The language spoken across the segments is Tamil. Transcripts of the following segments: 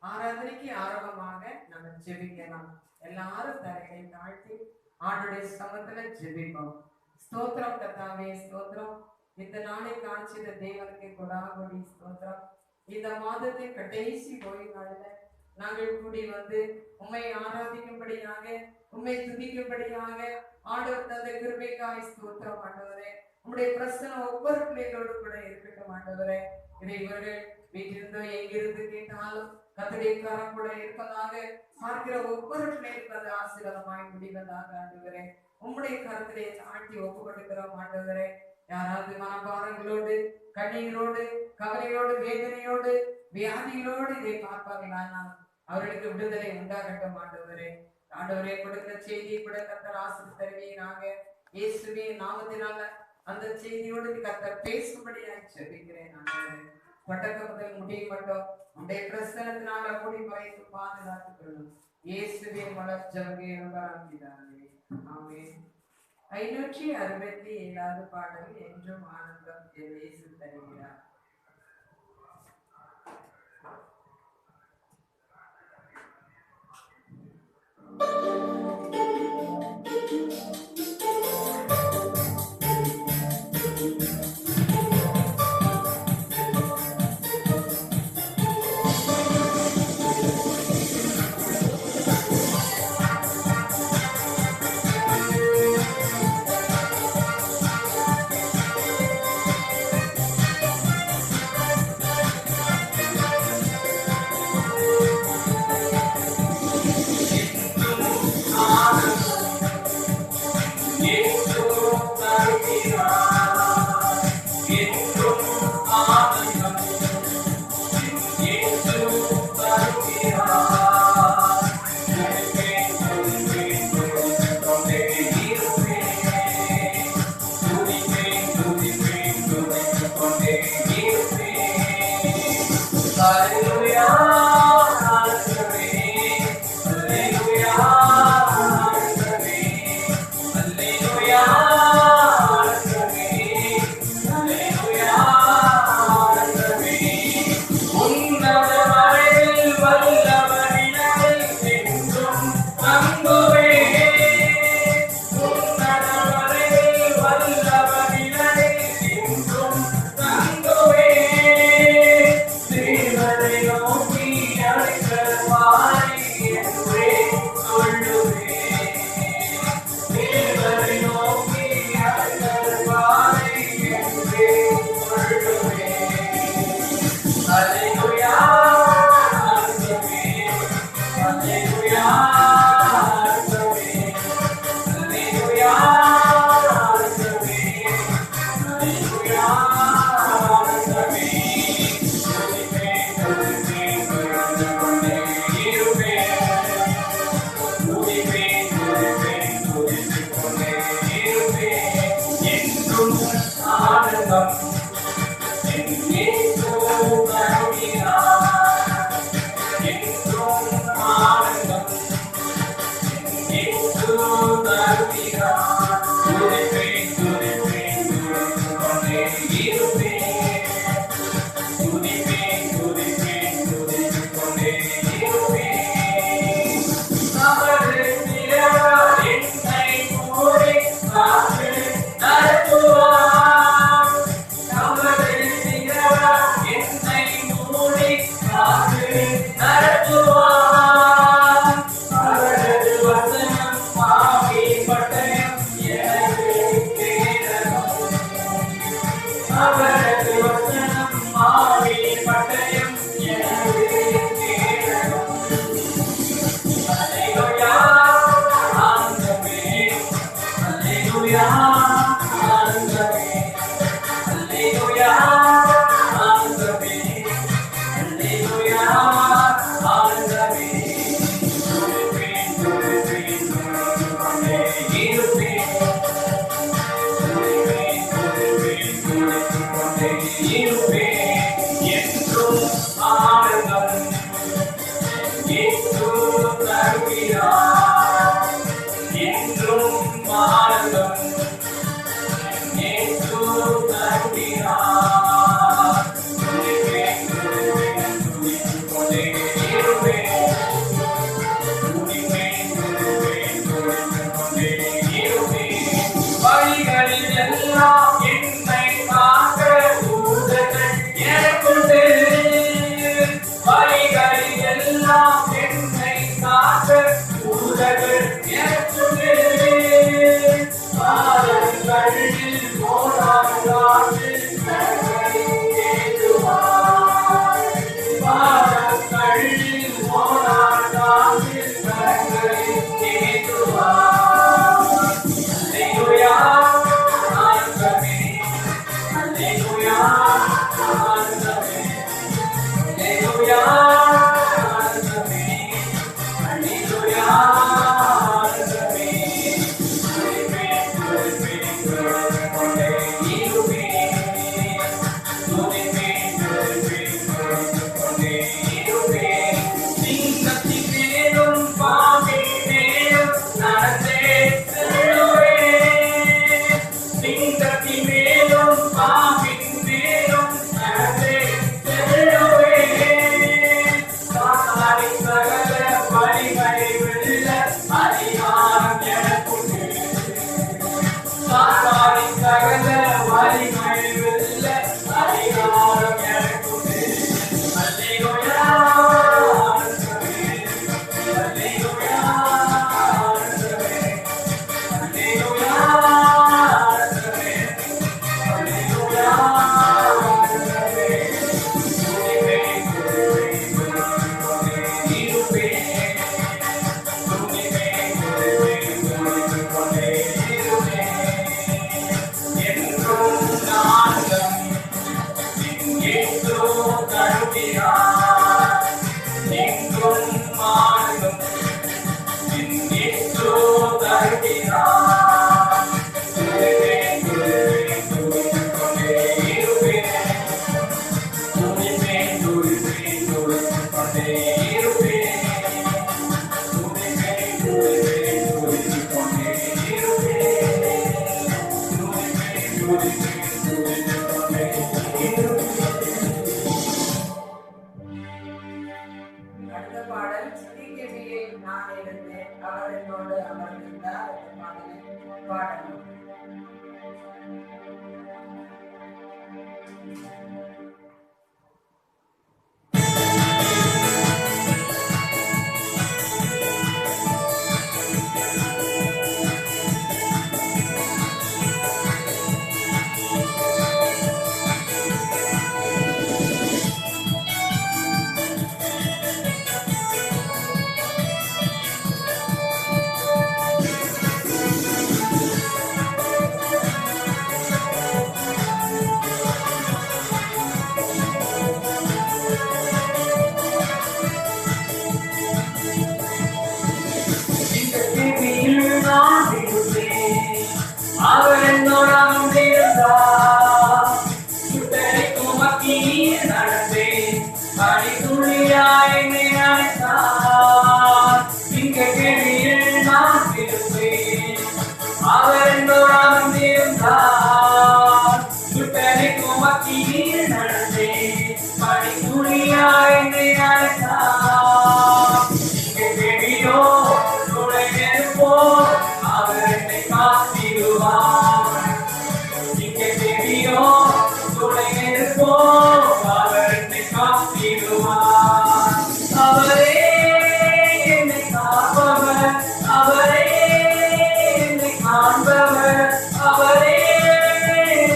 ஆராதனைக்கு ஆரம்பமாக நம்ம ஜெபிக்கலாம். எல்லாரும் தலைகளை தாழ்த்தி ஆண்டுடைய சமத்துல ஜெபிப்போம். ஸ்தோத்திரம் கர்த்தாவே, ஸ்தோத்திரம். இந்த நாளை காட்சித தேவனுக்கு கொடாகொடி ஸ்தோத்திரம். இந்த மாதத்தின் கடைசி ஓய்வு நாளில நாங்கள் கூடி வந்து உம்மை ஆராதிக்கும்படியாக, உம்மை துதிக்கும்படியாக ஆண்டவர் தந்த கிருபைக்காய் ஸ்தோத்திரம் ஆண்டவரே. உம்முடைய பிரசனம் ஒவ்வொரு பிள்ளைகளோடு கூட இருக்கட்டும் ஆண்டவரே. இதை இவர்கள் வீட்டிலிருந்தோ எங்கிருந்து கேட்டாலும் கர்த்தருடைய கரம் கூட இருப்பதாக, பார்க்கிற ஒவ்வொரு பிள்ளைகளுக்கும் அது ஆசீர்வாதமாய் முடிவதாக ஆண்டவரே. உம்முடைய கருத்திலே தாழ்த்தி ஒப்பு கொடுக்கிறோம் ஆண்டவரே. யாராவது மனபாரங்களோடு, கண்ணீரோடு, கவலையோடு, வேதனையோடு, வியாதிகளோடு இதை பார்ப்பார்களானால் அவர்களுக்கு விடுதலை உண்டாகட்டும் ஆண்டவரே. ஆண்டவரே, கொடுக்கிற செய்தியை கூட கர்த்தர் ஆசீர்வதித்து தருவீராக. இயேசுவின் நாமத்தினால அந்த செய்தியோடு கர்த்தர் பேசும்படியாய் ஜெபிக்கிறேன் ஆண்டவரே. தொடக்க முதல் முடிவு மட்டும் உடைய பிரசனத்தினால மூடி மறைத்து பாதுகாத்துக் கொள்ளும். இயேசுவின் மலர் ஜெபம் ஆரம்பித்தாரே. ஆமென். 567வது பாடல். என்றும் ஆனந்தம் இயேசு தருகிறார். அடுத்த பாடல் சித்திகேபியில் நான் இருந்தேன் அவர் என்னோடு அமர்ந்திருந்தார். அந்த பாடலை பாடலாம். அவர் என்னோட நடந்தேன் பனித்துளியாய் நினைத்தார். இங்க கேள்வியில் நான் இருப்பேன். அவர் என்னோட சுட்டரிக்கும் மத்தியில் நடந்தேன் பனித்துளியாய் நினைத்தார். இங்க கேள்வியோ துணை நெருப்போ அவர் என்னை காத்திடுவார். இங்கே தேவியோ துணை நெருப்போ அவர் என்னை காத்திடுவார். அவரே என்னை காப்பவர், அவரே என்னை காண்பவர், அவரே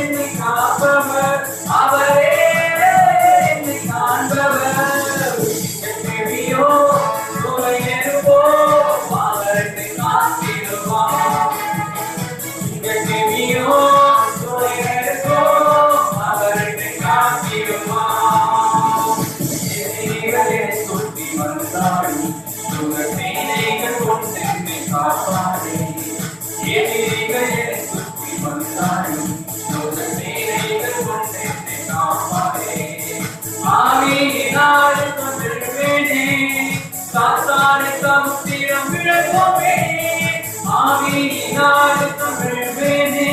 என்னை காப்பவர், அவரே என்னை காண்பவர். இங்கே தேவியோ துணை நெருப்போ அவர் என்னை காத்திடுவார். இங்கே தேவியோ துணை நெருப்போ அவர் என்னை காத்திடுவார். எதிரிகள் என்னை சுற்றி வந்தாலும் சுகசேனைகள் கொண்டு என்னை காப்பாரே. எதிரிகள் என்னை சுற்றி வந்தாலும் சுகசேனைகள் கொண்டு என்னை காப்பாரே. ஆவியினால் கொண்டிருப்பேனே சாத்தானை சமுத்திரம் விழுவோமே. ஆவியினால் கொண்டிருப்பேனே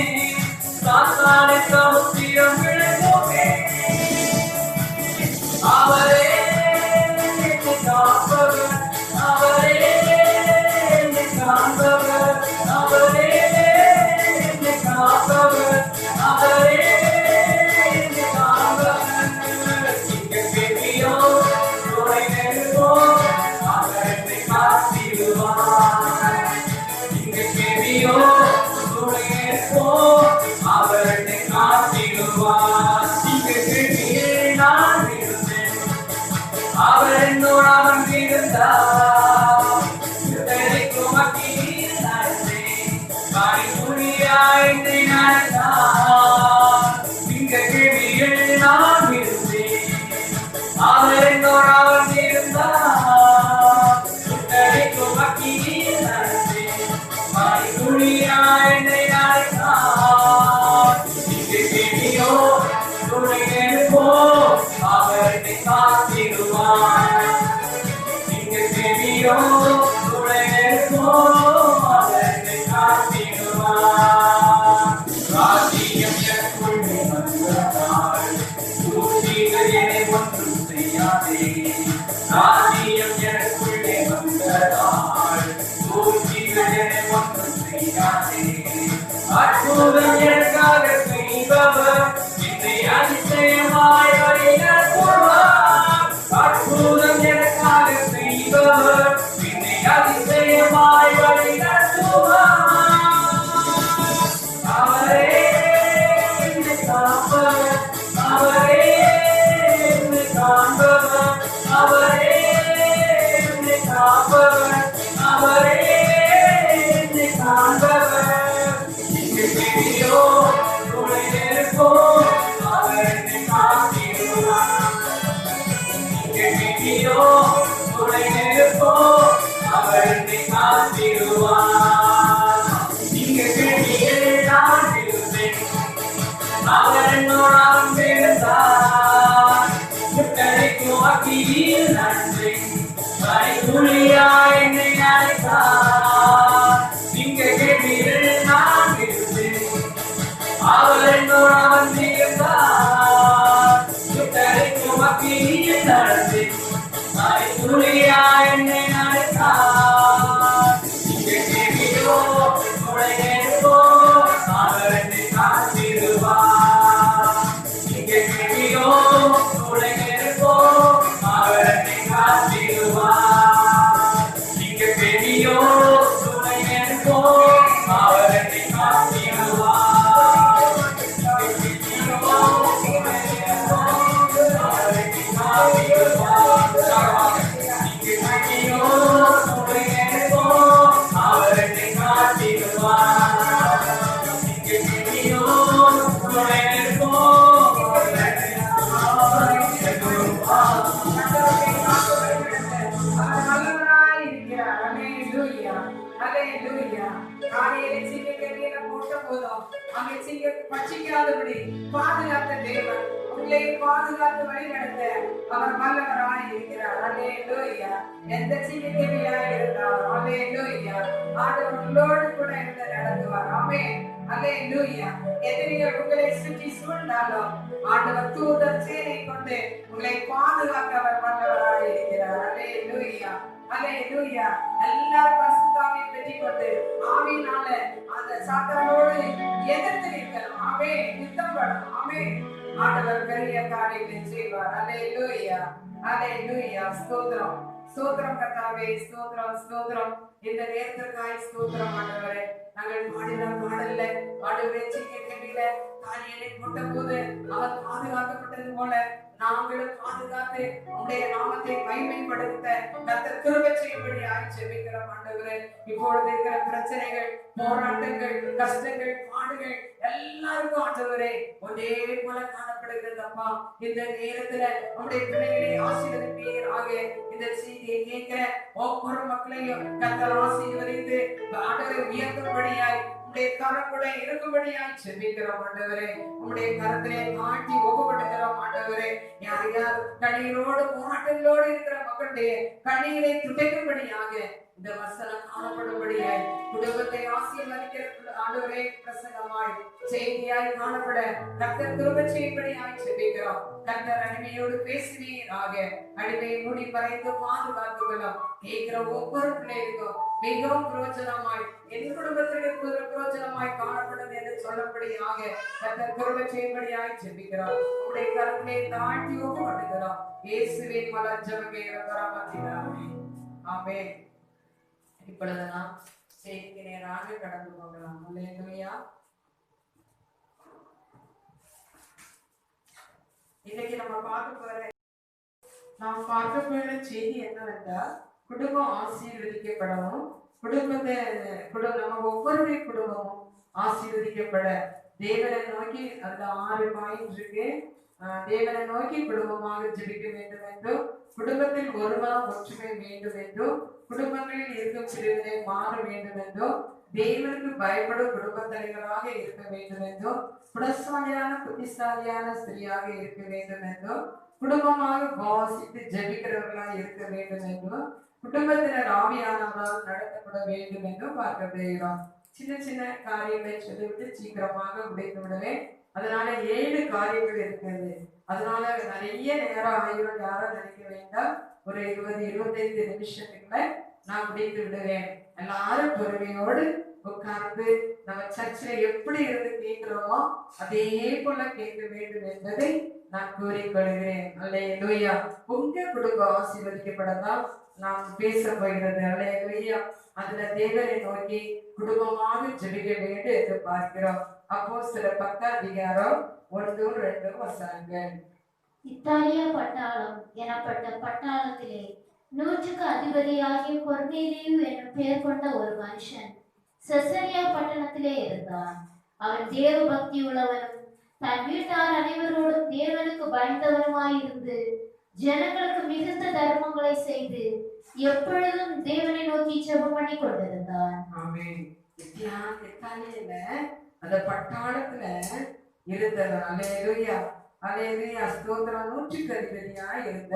சாத்தானை சமுத்திரம் விழுவோமே. அவரே என்னை காப்பவர், அவரே என்னை காண்பவர், அவரே என்னை காப்பவர், அவரே என்னை காண்பவர். இங்கே பெரியோ துணை நெருப்போ அவர் என்னை காத்திடுவார். இங்கே பெரியோ துணை நெருப்போ அவர் என்னை காத்திடுவார். இங்கே பெரிய நான் இருந்தேன் அவர் என்னோடு அமர்ந்திருந்தார். சுட்டரிக்கும் மத்தியில் நடந்தேன் பனித்துளியாய் என்னை நினைத்தார். இங்கே கேள்வியில் நான் இருந்தேன் அவர் என்னோடு அமர்ந்திருந்தார். சுட்டரிக்கும் மத்தியில் நடந்தேன் பனித்துளியாய் என்னை நினைத்தார். இங்கே கேள்வியோ துணை நெருப்போ அவர் என்னை காத்திடுவார். இங்கே கேள்வியோ துணை நெருப்போ அவர் என்னை காத்திடுவார். ராஜ்யம் எனக்குள்ளே வந்ததால் சூழ்ச்சிகள் என்னை ஒன்றும் செய்யாதே. ராஜ்யம் எனக்குள்ளே வந்ததால் சூழ்ச்சிகள் என்னை ஒன்றும் செய்யாதே. அற்புதம் எனக்காக செய்பவர் என்னை அதிசயமாய் வழிநடத்துவார். அற்புதம் எனக்காக செய்பவர் என்னை அதிசயமாய் வழிநடத்துவார். அவரே என்னை காப்பவர், அவரே என்னை காண்பவர், அவரே என்னை காப்பவர், அவரே என்னை காண்பவர். இங்கே பெரியோ துணை நெருப்போ அவர் என்னை காத்திடுவார். இங்கே பெரியோ துணை நெருப்போ அவர் என்னை காத்திடுவார். இங்கே பெரிய நான் இருந்தேன் அவர் என்னோடு அமர்ந்திருந்தார். சுட்டரிக்கும் அக்கினியில் நடந்தேன் பனித்துளியாய் என்னை நினைத்தார். இங்கே கேள்வியில் நான் இருந்தேன் அவர் என்னோடு அமர்ந்திருந்தார். சுட்டரிக்கும் அக்கினியில் நடந்தேன் பனித்துளியாய் என்னை அழைத்தார். இங்கே தேடியோ நுழையேடுவோம், அவர் என்னை காத்திடுவார். இங்கே தேடியோ நுழையேடுவோம், அவர் என்னை காத்திடுவார். இங்கே தேடியோ நுழையேடுவோம், அவர் என்னை காத்திடுவார். பட்சிக்காதபடி பாதுகாத்த தேவன் உங்களை பாதுகாத்து வழி நடத்த அவர் வல்லவராய் இருக்கிறார். அல்லேலூயா. எந்த சீக்கிரமையாய் இருந்தார். அல்லேலூயா. ஆண்டவர் உங்களோடு கூட இருந்து நடத்துவார். ஆமென். அல்லேலூயா. எதிரிகள் உங்களை சுற்றி சூழ்ந்தாலும் ஆண்டவர் தூதர் சேனை கொண்டு உங்களை பாதுகாக்க அவர் வல்லவராய் இருக்கிறார். அல்லேலூயா. அல்லேலூயா. எல்லாரும் பரிசுத்தாவியை பெற்றுக்கொண்டு ஆவியினால அந்த சாத்தானோடு எதிர்த்து நிற்கணும். ஆமென். யுத்தம் பண்ணணும். ஆமென். ஆண்டவர் பெரிய காரியங்களை செய்வார். அல்லேலூயா. அல்லேலூயா. ஸ்தோத்திரம் ஸ்தோத்திரம் கர்த்தாவே. ஸ்தோத்திரம் ஸ்தோத்திரம். இந்த நேரத்திற்காய் ஸ்தோத்திரம் ஆண்டவரே. நாங்கள் பாடின பாடல்ல ஆண்டவரே சீக்கிரமில காரியனை போட்ட போது அவர் பாதுகாக்கப்பட்டது போல நாங்களும் பாதுகாத்து உடைய நாமத்தை மகிமைப்படுத்த கர்த்தர் கிருபை செய்யும்படியாய் ஜெபிக்கிறோம் ஆண்டவரே. இப்பொழுது இருக்கிற பிரச்சனைகள், போராட்டங்கள், கஷ்டங்கள், பாடுகள் எல்லாருக்கும் ஆண்டவரே ஒரே போல காணப்படுகிறது அப்பா. இந்த நேரத்துல உடைய பிள்ளைகளை ஆசீர்வதிப்பீராக. இந்த செய்தியை கேட்கிற ஒவ்வொரு மக்களையும் கர்த்தர் ஆசீர்வதித்து ஆண்டவரை உயர்த்தும்படியாய் உடைய கரக்குள்ள இருக்கும்படியாய் ஜெபிக்கிறோம் ஆண்டவரே. உடைய கரத்திலே தாழ்த்தி ஒப்புக்கொடுக்கிறோம் ஆண்டவரே. யார் யார் கண்ணீரோடு போராட்டங்களோடு இருக்கிற மக்களுடைய கண்ணீரை துடைக்கும்படியாக இந்த வசனம் காணப்படும்படியாய் குடும்பத்தை ஆசீர்வதிக்கிற ஆண்டவரே பிரசங்கமாய் செய்தியாய் காணப்பட கர்த்தர் கிருபை செய்யும்படியாய் ஜெபிக்கிறோம். கர்த்தர் அடிமையோடு பேசுவீராக. அடிமையை மூடி மறைத்து பாதுகாத்துக்கலாம். கேட்கிற ஒவ்வொரு பிள்ளைகளுக்கும் மிகவும் பிரயோஜனமாய் என் குடும்பத்திற்கு பிரயோஜனமாய் காணப்படும் என்று சொல்லப்படியாக கர்த்தர் கிருபை செய்யும்படியாய் ஜெபிக்கிறோம். உடைய கரத்திலே தாழ்த்தி ஒப்புக்கொடுக்கிறோம். இயேசுவின் மலர் ஜெபக்கேரவராமத்தினாமே. ஆமென். இப்பொழுது நாம் செய்திக்கு நேராக கடந்து போகலாம். அல்லேலூயா. இன்னைக்கு நம்ம பார்க்க போற செய்தி என்னவென்றால் குடும்பம் ஆசீர்வதிக்கப்படவும் நம்ம ஒவ்வொருடைய குடும்பமும் ஆசீர்வதிக்கப்பட தேவனை நோக்கி அந்த 6 பாயிண்ட் இருக்கு. தேவனை நோக்கி குடும்பமாக ஜெபிக்க வேண்டும் என்றும், குடும்பத்தில் ஒருவரும் ஒற்றுமை வேண்டும் என்றும், குடும்பங்களில் இருக்கும் பிரிவினை மாற வேண்டும் என்றும், தேவனுக்கு பயப்படும் குடும்ப தலைவராக இருக்க வேண்டும் என்றும், புத்திசாலியான ஸ்திரியாக இருக்க வேண்டும் என்றும், குடும்பமாக வாசித்து ஜெபிக்கிறவர்களாக இருக்க வேண்டும் என்றும், குடும்பத்தினர் ஆவியானவரால் நடத்தப்பட வேண்டும் என்றும் பார்க்கப்படுகிறோம். சின்ன சின்ன காரியங்களை சொல்லிவிட்டு சீக்கிரமாக முடித்து விடுவேன். அதனால 7 காரியங்கள் இருக்கிறது. அதனால நிறைய நேரம் ஆகியோடு யாரும் நினைக்க வேண்டாம். ஒரு 20-25 நிமிஷத்துக்குள்ள நான் முடித்து விடுவேன். எல்லாரும் பொறுமையோடு உட்கார்ந்து நம்ம சர்ச்சில் எப்படி இருந்து கேட்கிறோமோ அதே போல கேட்க வேண்டும் என்பதை நான் கூறிக்கொள்கிறேன். அல்லேலூயா. உங்க குடும்பம் ஆசீர்வதிக்கப்படதான் நாம் பேச போகிறது. அல்லேலூயா. அதுல தேவனை நோக்கி குடும்பமாக ஜெபிக்க வேண்டும் என்று பார்க்கிறோம். அப்போஸ்தலர் 10:1-2 வசனங்கள். இத்தாலியா பட்டாளம் எனப்பட்ட பட்டாளத்திலே 100க்கு அதிபதியாகிய கொர்நேலியு என்னும் பெயர் கொண்ட ஒரு மனுஷன் செசரியா பட்டணத்திலே இருந்தான். அவன் தேவ பக்தி உள்ளவனும் தன் வீட்டார் அனைவரோடும் தேவனுக்கு பயந்தவனுமாயிருந்து ஜனங்களுக்கு மிகுந்த தர்மங்களை செய்து எப்பொழுதும் தேவனை நோக்கி ஜெபம் பண்ணி கொண்டிருந்தான். அந்த பட்டாளத்துல இருந்தவர். அல்லேலூயா. அல்லேலூயா. ஸ்தோத்திரம். 100க்கு அதிபதியாய் இருந்த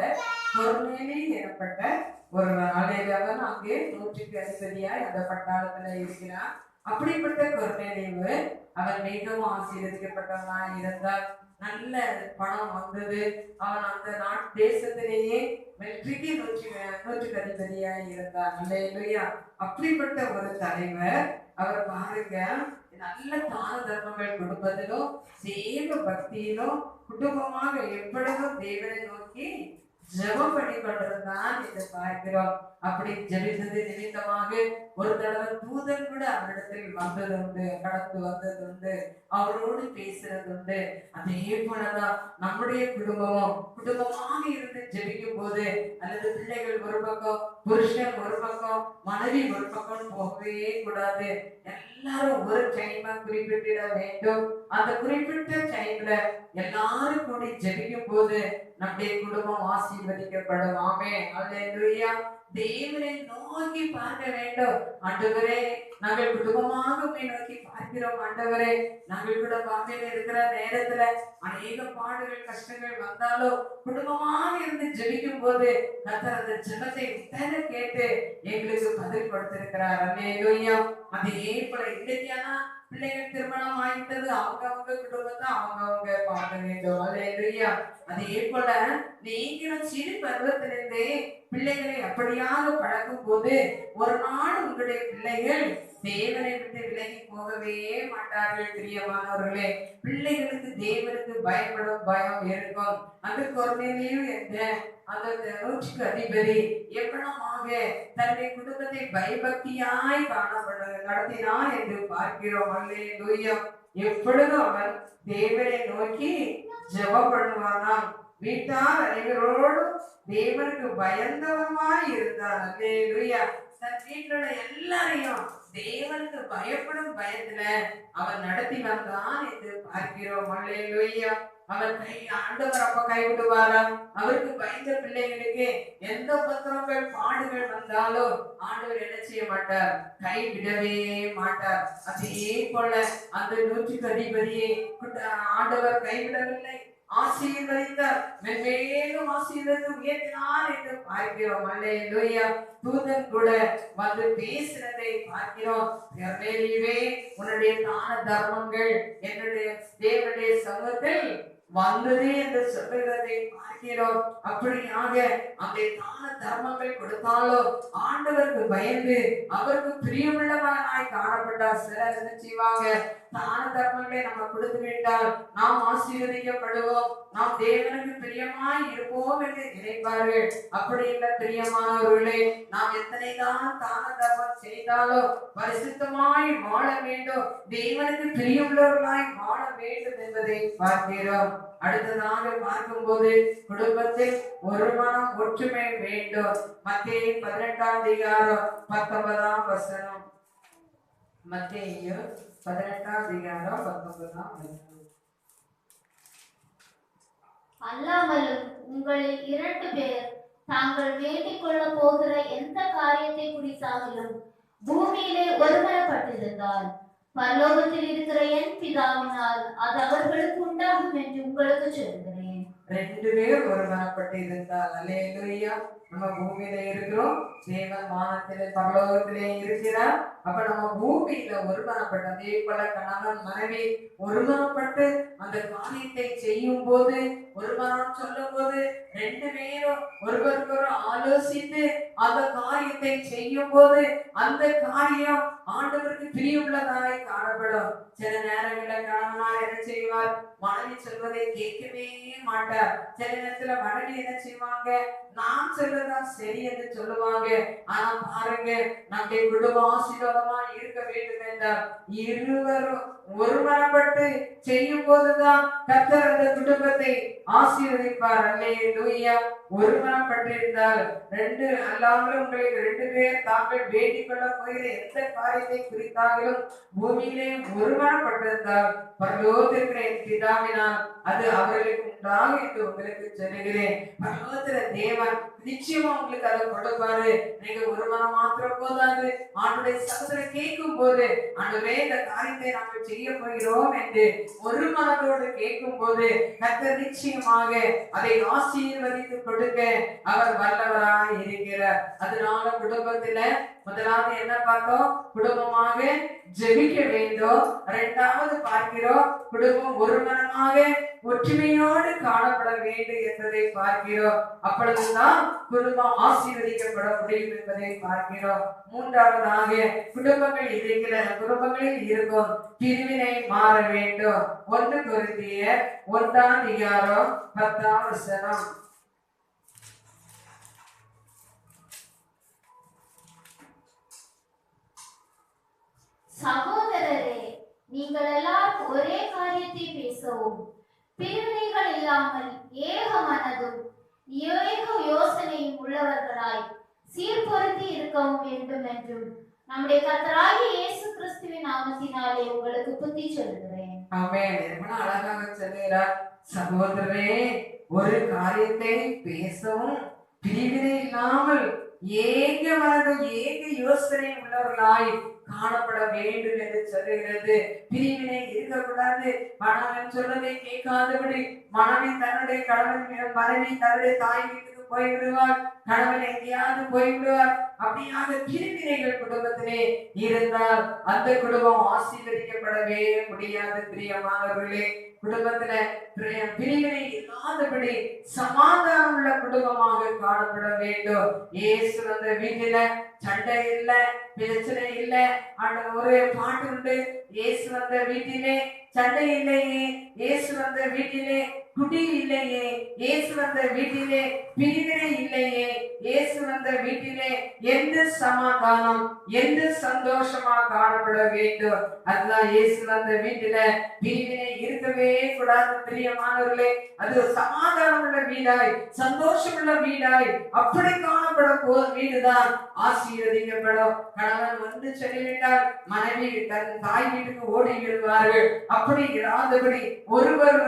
கொர்நேலி எனப்பட்ட ஒருவர். அல்லேலூயா. அங்கே 100க்கு அதிபதியாய் அந்த பட்டாளத்துல இருக்கிறார். அப்படிப்பட்ட கொர்நேலியு அவன் மிகவும் ஆசீர்வதிக்கப்பட்டவனாய் இருந்தார். நல்ல பணம் வந்தது. அவன் அந்த தேசத்திலேயே வெற்றிக்கு நூற்றுக்கு அதிபதியாய் இருந்தார். அல்லேலூயா. அப்படிப்பட்ட ஒரு தலைவர். அவர் பாருங்க, நல்ல தான தர்மங்கள் கொடுப்பதிலும் தேவ பக்தியிலும் குடும்பமாக எப்பொழுதும் தேவனை நோக்கி ஜெபம் பண்ணி கொண்டிருந்தான் என்று பார்க்கிறோம். அப்படி ஜெபித்தது நிமித்தமாக ஒரு தடவை தூதன் கூட அவரிடத்தில் வந்ததுண்டு, கடந்து வந்ததுண்டு, அவரோடு பேசுறதுண்டு. அதே போலதான் நம்முடைய குடும்பமாக இருந்து ஜெபிக்கும் போது, அல்லது பிள்ளைகள் ஒரு பக்கம், புருஷன் ஒரு பக்கம், மனைவி ஒரு பக்கம் போகவே கூடாது. எல்லாரும் ஒரு டைமா குறிப்பிட்டிட வேண்டும். அந்த குறிப்பிட்ட டைம்ல எல்லாரும் கூடி ஜெபிக்கும் போது நம்முடைய குடும்பம் ஆசீர்வதிக்கப்படும். ஆமென். அல்லேலூயா. தேவனை நோக்கி பார்க்க வேண்டும். ஆண்டவரே, நாங்கள் குடும்பமாக உம்மை நோக்கி பார்க்கிறோம். ஆண்டவரே, நாங்கள் கூட பாதையில இருக்கிற நேரத்துல அநேக பாடுகள் கஷ்டங்கள் வந்தாலும் குடும்பமாக இருந்து ஜெபிக்கும் போது கர்த்தர் அந்த ஜெபத்தை உடனே கேட்டு எங்களுக்கு பதில் கொடுத்திருக்கிறார். அல்லேலூயா. அதே போல இன்னைக்கான பிள்ளைகள் திருமணம் ஆயிட்டது, அவங்க குடும்பத்தை அவங்க பார்க்க வேண்டும். அல்லேலூயா. அதே போல நீங்களும் சிறு பருவத்திலிருந்தே பிள்ளைகளை அப்படியாக பழக்கும் போது ஒரு நாள் உங்களுடைய பிள்ளைகள் தேவனை விட்டு விலகி போகவே மாட்டார்கள். பிரியமானவர்களே, பிள்ளைகளுக்கு தேவனுக்கு பயப்படும் பயம் இருக்கும். அந்த கொரோனையிலும் அந்த நூற்றுக்கு அதிபதி எவ்வளமாக தன்னுடைய குடும்பத்தை பயபக்தியாய் நடத்தினான் என்று பார்க்கிறோம். அல்லேலூயா. எப்பொழுதும் அவன் தேவனை நோக்கி ஜெபம் பண்ணுவானாம். வீட்டார் அனைவரோடும் தேவனுக்கு பயந்தவமாய் இருந்தார். அல்லேலூயா. தன் வீட்டுல எல்லாரையும் தேவனுக்கு பயப்படும் பயத்துல அவன் நடத்தி வந்தான் என்று பார்க்கிறோம். அல்லேலூயா. அவர் ஆண்டவர் அப்ப கைவிடுவாரா? அவருக்கு பயந்த பிள்ளைகளுக்கு எந்த உபத்திரங்கள் பாடுகள் வந்தாலும் ஆண்டவர் என்ன செய்ய மாட்டார்? கைவிடவே மாட்டார். அதே போல அந்த நூற்றுக்கு அதிபதியை ஆண்டவர் கைவிடவில்லை, ஆசீர்வதித்தார். மென்மேலும் ஆசீர்வதித்து உயர்த்தினார் என்று பார்க்கிறோம். அல்லேலூயா. தூதன் கூட வந்து பேசினதை பார்க்கிறோம். கர்மேலியே, உன்னுடைய தான தர்மங்கள் என்னுடைய தேவனுடைய சமூகத்தில் வந்தது என்று சொல்லுகிறதை பார்க்கிறோம். அப்படியாக அந்த தான தர்மங்கள் கொடுத்தாலும் ஆண்டவருக்கு பயந்து அவருக்கு பிரியமுள்ளவனாய் காணப்பட்டார். சிலர் என்ன செய்வாங்க? தான தர்மங்களை நம்ம கொடுத்து விட்டால் நாம் ஆசீர்வதிக்கப்படுவோம், நாம் தேவனுக்கு பிரியமாய் இருப்போம் என்று நினைப்பார்கள். அப்படி இல்லை பிரியமானவர்களே, நாம் எத்தனைதான் தான தர்மம் செய்தாலும் பரிசுத்தமாய் வாழ வேண்டும், தேவனுக்கு பிரியமுள்ளவர்களாய் வாழ வேண்டும் என்பதை பார்க்கிறோம். அடுத்ததாக பார்க்கும்போது குடும்பத்தில் ஒரு மனம் ஒற்றுமை வேண்டும். மத்தேயு 18ஆம் அதிகாரம் 19ஆம் வசனம். மத்தேயு 18ஆம் அதிகாரம் 19ஆம் வசனம். அல்லாமலும் உங்களில் 2 பேர் தாங்கள் வேண்டிக் கொள்ள போகிற எந்த காரியத்தை குறித்தாலும் பூமியிலே ஒருமனப்பட்டிருந்தால் பரலோகத்தில் இருக்கிற என் பிதாவினால் அது அவர்களுக்கு உண்டாகும் என்று உங்களுக்கு சொல்கிறேன். 2 பேர் ஒருமனப்பட்டு இருந்தால். அல்லேலூயா. நம்ம பூமியில இருக்கிறோம், தேவன் வானத்திலே பரலோகத்திலே இருக்கிறார். அப்ப நம்ம பூமியில ஒருமனப்பட்டு, அதே போல கணவன் மனைவி ஒருமனப்பட்டு அந்த காரியத்தை செய்யும் போது, ஒருமனம் சொல்லும் போது 2 பேரும் ஒருவருக்கொரு ஆலோசித்து அந்த காரியத்தை செய்யும் போது அந்த காரியம் ஆண்டவருக்கு பிரியமுள்ளதாய் காணப்படும். சில நேரங்களில் கணவனார் என்ன செய்வார்? மனைவி சொல்வதை கேட்கவே மாட்டார். சில நேரத்துல மனைவி என்ன செய்வாங்க? நான் சொல்றதான் சரி என்று சொல்லுவாங்க. ஆனா பாருங்க, நம்முடைய குடும்பம் ஆசீர்வாதமா இருக்க வேண்டும் என்றால் இருவரும் ஒருமனப்பட்டு செய்யும் போதுதான் கர்த்தர் அந்த குடும்பத்தை ஆசீர்வதிப்பார். அல்லேலூயா. ஒருமனப்பட்டிருந்தால் 2 அல்லாமல் உங்களுக்கு 2 பேர் தாங்கள் வேண்டிக் கொள்ள போகிற எந்த காரியத்தை குறித்தாலும் பூமியிலே ஒருமனப்பட்டிருந்தால் பரலோகத்திற்கு என் பிதாவினால் அது அவர்களுக்கு உண்டாகும் என்று உங்களுக்கு சொல்லுகிறேன். பரலோகத்தில தேவன் நிச்சயமா உங்களுக்கு அதை கொடுப்பாரு. நீங்க ஒரு மனம் மாத்திரம் போதாது, ஆண்டுடைய சத்தத்தை கேட்கும் போது ஆண்டவரே இந்த காரியத்தை நாங்கள் செய்ய போகிறோம் என்று ஒரு மனதோடு கேட்கும் போது கர்த்தர் நிச்சயமாக அதை ஆசீர்வதித்து கொடுக்க அவர் வல்லவராய் இருக்கிறார். அதனால குடும்பத்துல முதலாவது என்ன பார்த்தோம்? குடும்பமாக ஜெபிக்க வேண்டும். 2வது பார்க்கிறோம், குடும்பம் ஒரு மனமாக ஒற்றுமையோடு காணப்பட வேண்டும் என்பதை பார்க்கிறோம். அப்பொழுதுதான் குடும்பம் ஆசீர்வதிக்கப்பட முடியும் என்பதை பார்க்கிறோம். மூன்றாவதாக குடும்பங்களில் இருக்கும் பிரிவினை மாற வேண்டும். 1 கொரிந்தியர் 1:10. சகோதரரே, நீங்கள் எல்லாரும் ஒரே காரியத்தை பேசவும், பிரிவினைகள் இல்லாமல் ஏக மனதும் ஏக யோசனையும் உள்ளவர்களாய் சீர்பொருந்தி இருக்கவும் வேண்டும் என்றும் நம்முடைய கர்த்தராகிய இயேசு கிறிஸ்துவின் நாமத்தினாலே உங்களுக்கு புத்தி சொல்கிறேன். ஆமென். எவ்வளவு அழகாக சொல்கிறார். சகோதரரே, ஒரு காரியத்தை பேசவும் பிரிவினை இல்லாமல் ஏக மனதும் ஏக யோசனை உள்ளவர்களாய் காணப்பட வேண்டும் என்று சொல்லுகிறது. பிரிவினை இருக்கக்கூடாது. கணவன் சொல்வதை கேட்காதபடி மனைவி தன்னுடைய தாய் வீட்டுக்கு போய்விடுவார், கணவன் எங்கேயாவது போய்விடுவார். அப்படியாக பிரிவினைகள் குடும்பத்திலே இருந்தால் அந்த குடும்பம் ஆசீர்வதிக்கப்படவே முடியாது. பிரியமானவர்களே, குடும்பத்துல பிரிவினை இல்லாதபடி சமாதானம் உள்ள குடும்பமாக காணப்பட வேண்டும். இயேசு வந்த வீட்டில சண்டை இல்ல, பிரச்சனை இல்ல. ஒரு பாட்டு உண்டு, இயேசு வந்த வீட்டிலே சண்டை இல்லையே, இயேசு வந்த வீட்டிலே குடி இல்லையே, இயேசு வந்த வீட்டிலே பிரிவினை இல்லையே, இயேசு வந்த வீட்டிலே எந்த சமாதானம் எந்த சந்தோஷமா காணப்பட வேண்டும். அதுதான் இயேசு வந்த வீட்டில பிரிவினை இருக்கவே கூடாது. பிரியமானவர்களே, அது சமாதானம் உள்ள வீடாய் சந்தோஷம் உள்ள வீடாய் அப்படி காணப்படும் வீடுதான் ஆசீர்வதிக்கப்படும். கணவன் வந்து சொல்லிவிட்டால் மனைவி தன் தாய் வீட்டுக்கு ஓடி விடுவார்கள். அப்படி இராதபடி ஒருவர்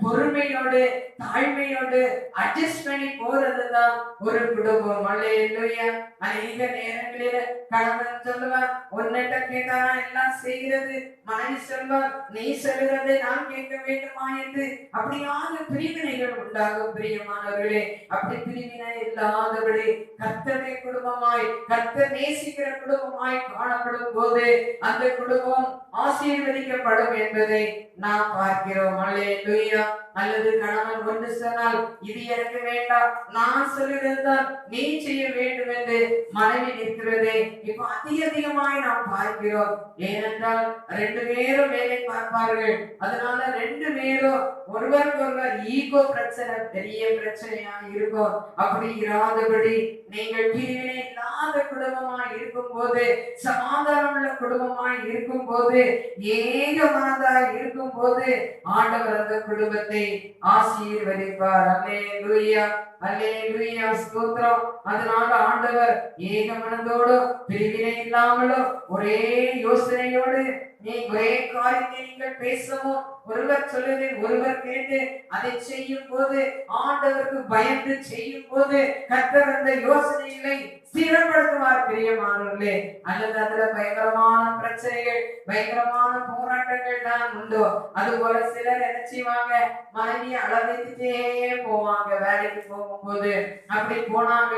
பொறுமையோடு தாழ்மையோடு அட்ஜஸ்ட் பண்ணி போறதுதான் ஒரு குடும்பம். அல்லேலூயா. அநேக நேரங்களில் கணவன் சொல்லுவார், உன்னிட்ட கேட்டா எல்லாம் செய்கிறது, மனைவி சொல்வார், நீ சொல்லுகிறதை நான் கேட்க வேண்டுமா என்று. அப்படியான பிரிவினைகள் உண்டாகும். பிரியமானவர்களே, அப்படி பிரிவினை இல்லாதபடி கர்த்தருடைய குடும்பமாய் கர்த்தர் நேசிக்கிற குடும்பமாய் காணப்படும் போது அந்த குடும்பம் ஆசீர்வதிக்கப்படும் என்பதை நாம் பார்க்கிறோம். அல்லேலூயா. அல்லது கணவன் ஒன்று சொன்னால் இது எனக்கு வேண்டாம், நான் சொல்லுகிறதுதான் நீ செய்ய வேண்டும் என்று மனைவி நிற்கிறதை இப்ப அதிகமாய் நாம் பார்க்கிறோம். ஏனென்றால் 2 பேரும் வேலை பார்ப்பார்கள். அதனால 2 பேரும் ஒருவருக்கொருவர் ஈகோ பிரச்சனை பெரிய பிரச்சனையா இருக்கும். அப்படி இராதபடி நீங்கள் பிரிவினை இல்லாத குடும்பமாய் இருக்கும் போது, சமாதானம் உள்ள குடும்பமாய் இருக்கும் போது, ஏக மனதாய் இருக்கும் போது ஆண்டவர் அந்த குடும்பத்தை ஆசீர்வதிப்பார். அல்லேலூயா, அல்லேலூயா, ஸ்தோத்திரம். அதனால ஆண்டவர் ஏக மனதோடு பிரிவினை இல்லாமலும் ஒரே யோசனையோடு ஒரே காரியத்தை நீங்கள் பேசவும், ஒருவர் சொல்லுவதை ஒருவர் கேட்டு அதை செய்யும் போது, ஆண்டவருக்கு பயந்து செய்யும் போது கர்த்தர் அந்த யோசனைகளை ஸ்திரப்படுத்துவார். பிரியமானவர்களே, அல்லது அதுல பயங்கரமான பிரச்சனைகள் பயங்கரமான போராட்டங்கள் தான் உண்டோ. அது போல சிலர் என்ன செய்வாங்க, மனைவியை அளவைத்துட்டே போவாங்க. வேலைக்கு போகும்போது அப்படி போனாங்க,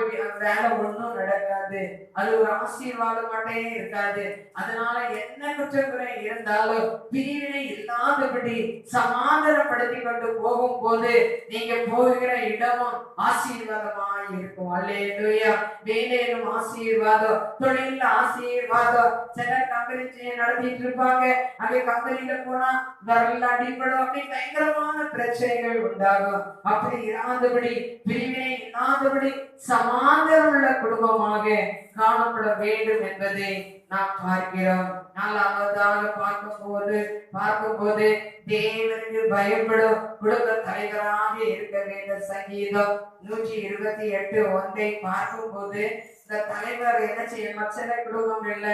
வேலை ஒன்றும் நடக்காது, அது ஒரு ஆசீர்வாதம் மட்டுமே இருக்காது. அதனால என்ன குற்றக்குறை இருந்தாலும் பிரிவினை இல்லாதபடி சமாதானப்படுத்தி கொண்டு போகும் போது நீங்க போகிற இடமும் ஆசீர்வாதமாய் இருக்கும். அல்லேலூயா. வேலையிலும் ஆசீர்வாதம், தொழில ஆசீர்வாதம். சிலர் கம்பெனி நடத்திட்டு இருப்பாங்க, அங்க கம்பெனியில போனா வரல அடிப்படும், அப்படி பயங்கரமான பிரச்சனைகள் உண்டாகும். அப்படி இராதபடி பிரிவினை இல்லாதபடி சமாதானம் உள்ள குடும்பமாக காணப்பட வேண்டும் என்பதை நாம் பார்க்கிறோம். நாலாவதாக பார்க்கும்போது தேவனுக்கு பயப்படும் குடும்ப தலைவராக இருக்க வேண்டும். சங்கீதம் 128:1 பார்க்கும்போது இந்த தலைவர் என்ன செய்ய, சில குடும்பங்கள்ல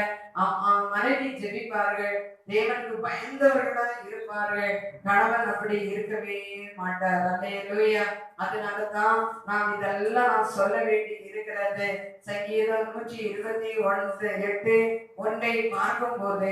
மனைவி ஜெபிப்பார்கள், தேவனுக்கு பயந்தவர்களாக இருப்பார்கள். கணவன் அப்படி இருக்கவே மாட்டார். அல்லேலூயா. அதனாலதான் நாம் இதெல்லாம் சொல்ல வேண்டி இருக்கிறது. சங்கீதம் 128:1 பார்க்கும்போது,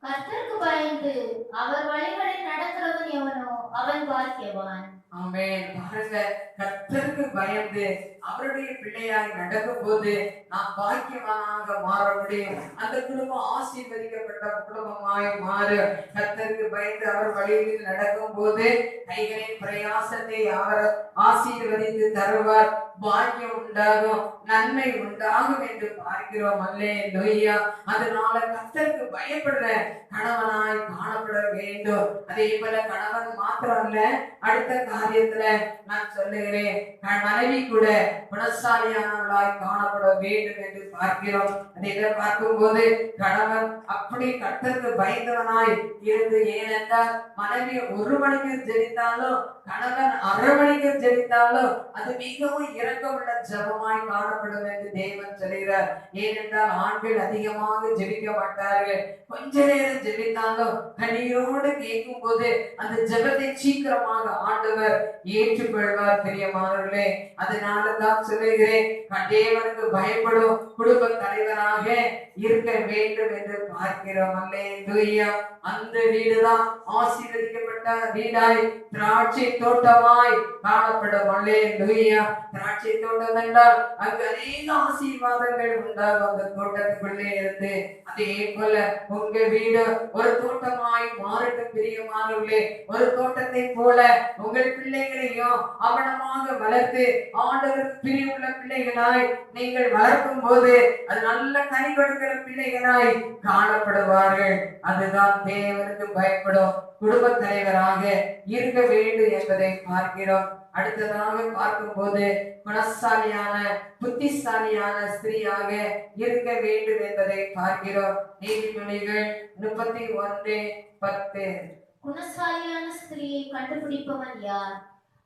கர்த்தருக்கு பயந்து அவர் வழிகளில் நடக்கிறவன் எவனோ அவன் பாக்கியவான். ஆமென். பாருங்க, கர்த்தருக்கு பயந்து அவருடைய பிள்ளையாய் நடக்கும் போது நாம் பாக்கியவானாக மாற முடியும். அந்த குடும்பம் ஆசீர்வதிக்கப்பட்ட குடும்பமாய் மாறு. கர்த்தருக்கு பயந்து அவர் வழியில் நடக்கும் போது கைகளின் பிரயாசத்தை அவர் ஆசீர்வதித்து தருவார். பாக்கியம் உண்டாகும், நன்மை உண்டாகும் என்று பார்க்கிறோம். அல்லேலூயா. அதனால கர்த்தருக்கு பயப்படுற கணவனாய் காணப்பட வேண்டும். அதே போல கணவன் மாத்திரம் அல்ல, அடுத்த காரியத்துல நான் சொல்லுகிறேன், மனைவி கூட குணசாலியானவளாய் காணப்பட வேண்டும் என்று பார்க்கிறோம். அதை பார்க்கும்போது கணவன் அப்படி கர்த்தருக்கு பயந்தவனாய் இருந்து, ஏனென்றால் மனைவி 1 மணிக்கு ஜெபித்தாலும் கணவன் 1/2 மணிக்கு ஜெபித்தாலும் அது மிகவும் இரக்கமுள்ள ஜெபமாய் காணப்படும் என்று தேவன் சொல்கிறார். ஏனென்றால் ஆண்கள் அதிகமாக ஜெபிக்க மாட்டார்கள். கொஞ்ச நேரம் ஜெபித்தாலும் கண்ணீரோடு கேட்கும் போது அந்த ஜெபத்தை சீக்கிரமாக ஆண்டவர் ஏற்றுக்கொள்வார். பிரியமானவர்களே, அதனாலதான் சொல்லுகிறேன், தேவனுக்கு பயப்படும் குடும்ப தலைவராக இருக்க வேண்டும் என்று பார்க்கிறோம். அல்லேலூயா. அந்த வீடுதான் ஆசீர்வதிக்கப்பட்ட வீடாய் திராட்சை தோட்டமாய் காணப்படும். அல்லேலூயா. திராட்சை தோட்டம் என்றால் அங்கு அநேக ஆசீர்வாதங்கள் உண்டாகும் அந்த தோட்டத்துக்குள்ளே இருந்து. அதே போல உங்க வீடு ஒரு தோட்டமாய் மாறட்டும். பிரியமானவர்களே, ஒரு தோட்டத்தை போல உங்கள் பிள்ளைகளையும் அவனமாக வளர்த்து ஆண்டவருக்கு பிரியமுள்ள பிள்ளைகளாய் நீங்கள் வளர்க்கும் போது அது நல்ல கனி கொடுக்கிற பிள்ளைகளாய் காணப்படுவார்கள். அதுதான் தேவனுக்கு பயப்படும் குடும்ப தலைவராக இருக்க வேண்டும் என்பதை பார்க்கிறோம். அடுத்ததாக பார்க்கும்போது குணசாலியான புத்திசாலியான ஸ்திரீயாக இருக்க வேண்டும் என்பதை பார்க்கிறோம். நீதிமொழிகள் 31:10. குணசாலியான ஸ்திரீயை கண்டுபிடிப்பவன் யார்?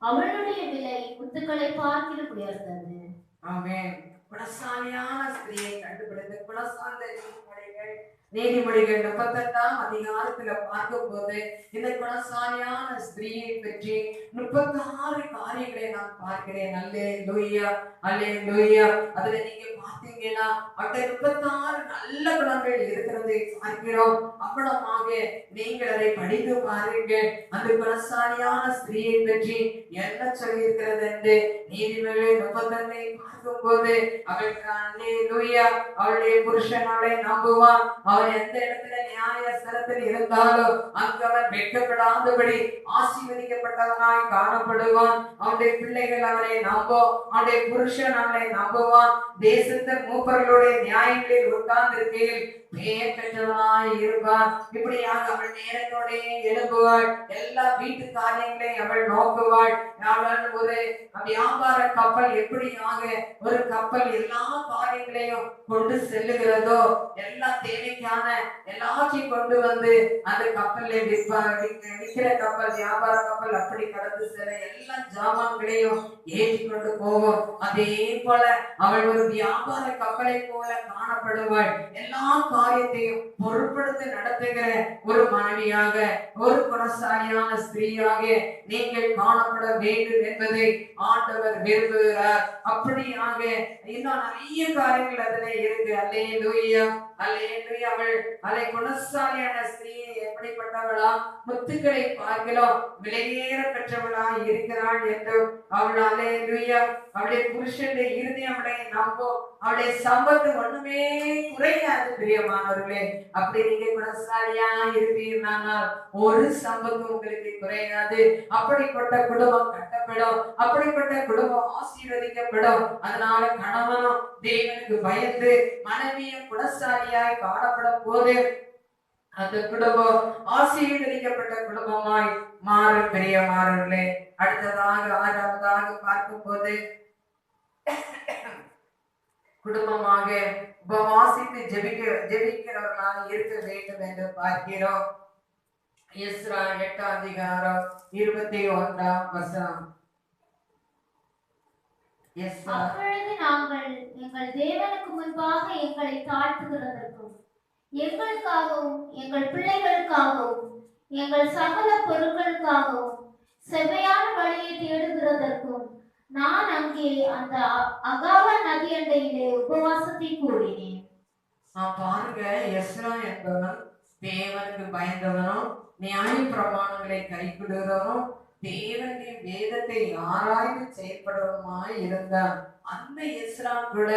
அவளுடைய விலை முத்துக்களை பார்க்கிலும் உயர்ந்தது. ஆமென். குணசாலியான ஸ்திரீயை கண்டுபிடித்து குணசாந்த நீதிமொழிகள் 38ஆம் அதிகாரத்துல பார்க்கும் போது இந்த குணசாலியான ஸ்திரீயை பற்றி 36 காரியங்களை நான் பார்க்கிறேன். அல்லேலூயா, அல்லேலூயா. அதுல நீங்க பார்த்தீங்கன்னா அந்த 36 நல்ல குணங்கள் இருக்கிறதை பார்க்கிறோம். அவ்வளமாக நீங்கள் அதை படித்து பாருங்கள். அந்த குணசாலியான ஸ்திரீயை பற்றி என்ன சொல்லி இருக்கிறது என்று நீதிமொழிகள் 31 பார்க்கும் போது அல்லேலூயா, அவளுடைய புருஷன் அவளை நம்புவான். அவன் எந்த இடத்துல நியாய ஸ்தலத்தில் இருந்தாலும் அங்கு அவன் வெட்கப்படாதபடி ஆசீர்வதிக்கப்பட்டவனாய் காணப்படுவான். அவனுடைய பிள்ளைகள் அவனை நம்பும், அவனுடைய புருஷன் அவனை நம்புவான். தேசத்து மூப்பர்களுடைய நியாயங்களில் உட்கார்ந்து இருக்கையில் பெயர் பெற்றவனாய் இருப்பான். இப்படியாக அவள் நேரத்தோட எழுப்புவாள். எல்லா வீட்டு காரியங்களையும் அவள் நோக்குவாள். அவள் ஒரு வியாபார கப்பல் எப்படியாக ஒரு கப்பல் எல்லா காரியங்களையும் கொண்டு செல்லுகிறதோ, எல்லா தேவைக்கான எல்லாத்தையும் கொண்டு வந்து அந்த கப்பல்ல விற்கிற கப்பல், வியாபார கப்பல் அப்படி கடந்து செல்ல எல்லா ஜாமான்களையும் ஏற்றி கொண்டு போவோம். அதே போல அவள் ஒரு வியாபார கப்பலை போல காணப்படுவாள். எல்லா காரியத்தையும் பொறுப்படுத்தி நடத்துகிற ஒரு மனைவியாக, ஒரு குணசாலியான ஸ்திரீயாக நீங்கள் காணப்பட வேண்டும் என்பதை ஆண்டவர் விரும்புகிறார். அப்படியாக இன்னும் நிறைய காரியங்கள் அதுல இருக்கு. அல்லேலூயா, அல்லேலூயா. அவள் அதை குணசாலியான ஸ்திரீயை எப்படிப்பட்டவளா? முத்துக்களை பார்க்கலாம் விலையேற பெற்றவளா இருக்கிறாள் என்றும் அவள் அல்லேலூயா அவளுடைய புருஷனுடைய இறுதி அவளை நம்பும். அவளுடைய சம்பத்து ஒண்ணுமே குறையாது. பிரியமானவர்களே, அப்படி நீங்க குணசாலியா இருப்பீர்கள், ஒரு சம்பத்து உங்களுக்கு குறையாது. அப்படிப்பட்ட குடும்பம் கட்டப்படும், அப்படிப்பட்ட குடும்பம் ஆசீர்வதிக்கப்படும். அதனால கணவனும் தேவனுக்கு பயந்து மனைவியும் குணசாலியாய் காணப்படும் போது அந்த குடும்பம் ஆசீர்வதிக்கப்பட்ட குடும்பமாய் மாறும். பிரியமானவர்களே, அடுத்ததாக 6ஆவதாக பார்க்கும் போது குடும்பமாக உபவாசித்து ஜெபிக்கிறவர்களாக இருக்க வேண்டும் என்று பார்க்கிறோம். எஸ்ரா 8ஆம் அதிகாரம் 21ஆம் வசனம். அப்பொழுது நாங்கள் எங்கள் தேவனுக்கு முன்பாக எங்களை தாழ்த்துகிறதற்கும் எங்களுக்காகவும் எங்கள் பிள்ளைகளுக்காகவும் எங்கள் சகல பொருட்களுக்காகவும் செவ்வையான வழியை தேடுகிறதற்கும் நான் அங்கே அந்த அகாவ நதி அண்டையிலே உபவாசத்தை கூறினேன். பாருங்க, எஸ்ரா என்பவன் தேவனுக்கு பயந்தவனும் நியாய பிரமாணங்களை கைவிடுகிறவனும் தேவனுடைய வேதத்தை ஆராய்ந்து செயல்படுவமாய் இருந்தான். அந்த எஸ்ரா கூட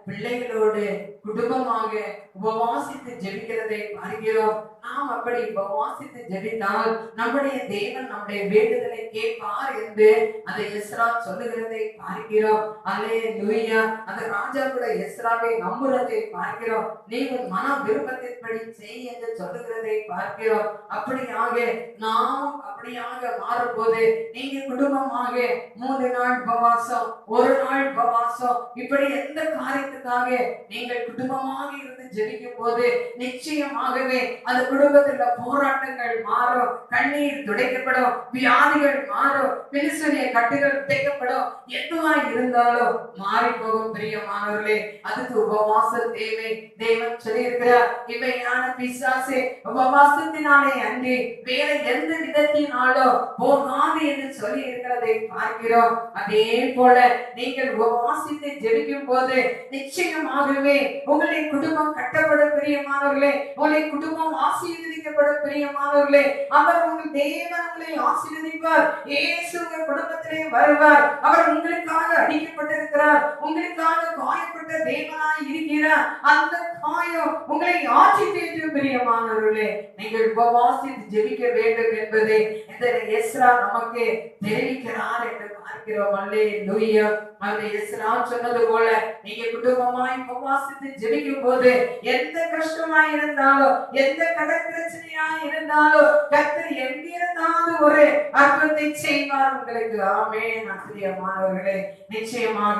பிள்ளைகளோடு குடும்பமாக உபவாசித்து ஜெபிக்கிறதை பார்க்கிறோம். நாம் அப்படி உபவாசித்து ஜெபித்தால் நம்முடைய தேவன் நம்முடைய வேண்டுதலை கேட்பார் என்று அந்த எஸ்ரா சொல்லுகிறதை பார்க்கிறோம். அல்லேலூயா. அந்த ராஜா கூட எஸ்ராவை நம்புறதை பார்க்கிறோம். நீ உன் மன விருப்பத்தின்படி செய் என்று சொல்லுகிறதை பார்க்கிறோம். அப்படியாக நாம் அப்படியாக மாறும்போது நீங்க குடும்பமாக 3 நாள் உபவாசம், 1 நாள் உபவாசம், இப்படி எந்த காரியத்துக்காக நீங்கள் குடும்பமாக இருந்து ஜெபிக்கும் போது நிச்சயமாகவே அந்த குடும்பத்துல போராட்டங்கள் மாறும், கண்ணீர் துடைக்கப்படும், வியாதிகள் மாறும், பிலிஸ்தீனிய கட்டுகள் உடைக்கப்படும். எதுவா இருந்தாலும் மாறி போகும் பிரியமானவர்களே. அதுக்கு உபவாசம் தேவை. தேவன் சொல்லியிருக்கிறார், இவையான பிசாசே உபவாசத்தினாலே அன்றி வேற எந்த விதத்தினாலோ போகாது என்று சொல்லி இருக்கிறதை பார்க்கிறோம். அதே போல நீங்கள் உபவாசித்து ஜெபிக்கும் போது நிச்சயமாகவே உங்களுடைய குடும்பம் கட்டப்படும் பிரியமானவர்களே. உங்களுடைய குடும்பம் ஆசீர்வதிக்கப்படும் பிரியமானவர்களே. அவர் உங்கள் தேவன் உங்களை ஆசீர்வதிப்பார். இயேசு உங்கள் குடும்பத்திலே வருவார். அவர் உங்களுக்காக அடிக்கப்பட்டிருக்கிறார், உங்களுக்காக காயப்பட்ட தேவனாய் இருக்கிறார். அந்த காயம் உங்களை ஆட்சி தேற்றும் பிரியமானவர்களே. நீங்கள் உபவாசித்து ஜெபிக்க வேண்டும் என்பதை இந்த எஸ்ரா நமக்கு தெரிவிக்கிறார் என்று பார்க்கிறோம். அல்லேலூயா. அந்த எஸ்ரா சொன்னது போல நீங்க குடும்பமாய் உபவாசித்து ஜெபிக்கும் போது எந்த கஷ்டமாய் இருந்தாலும், எந்த கடன் பிரச்சனையா இருந்தாலும் கர்த்தர் எங்கிருந்தாலும் ஒரு அற்புதத்தை செய்வார் உங்களுக்கு. ஆமென். பிரியமானவர்களே, நிச்சயமாக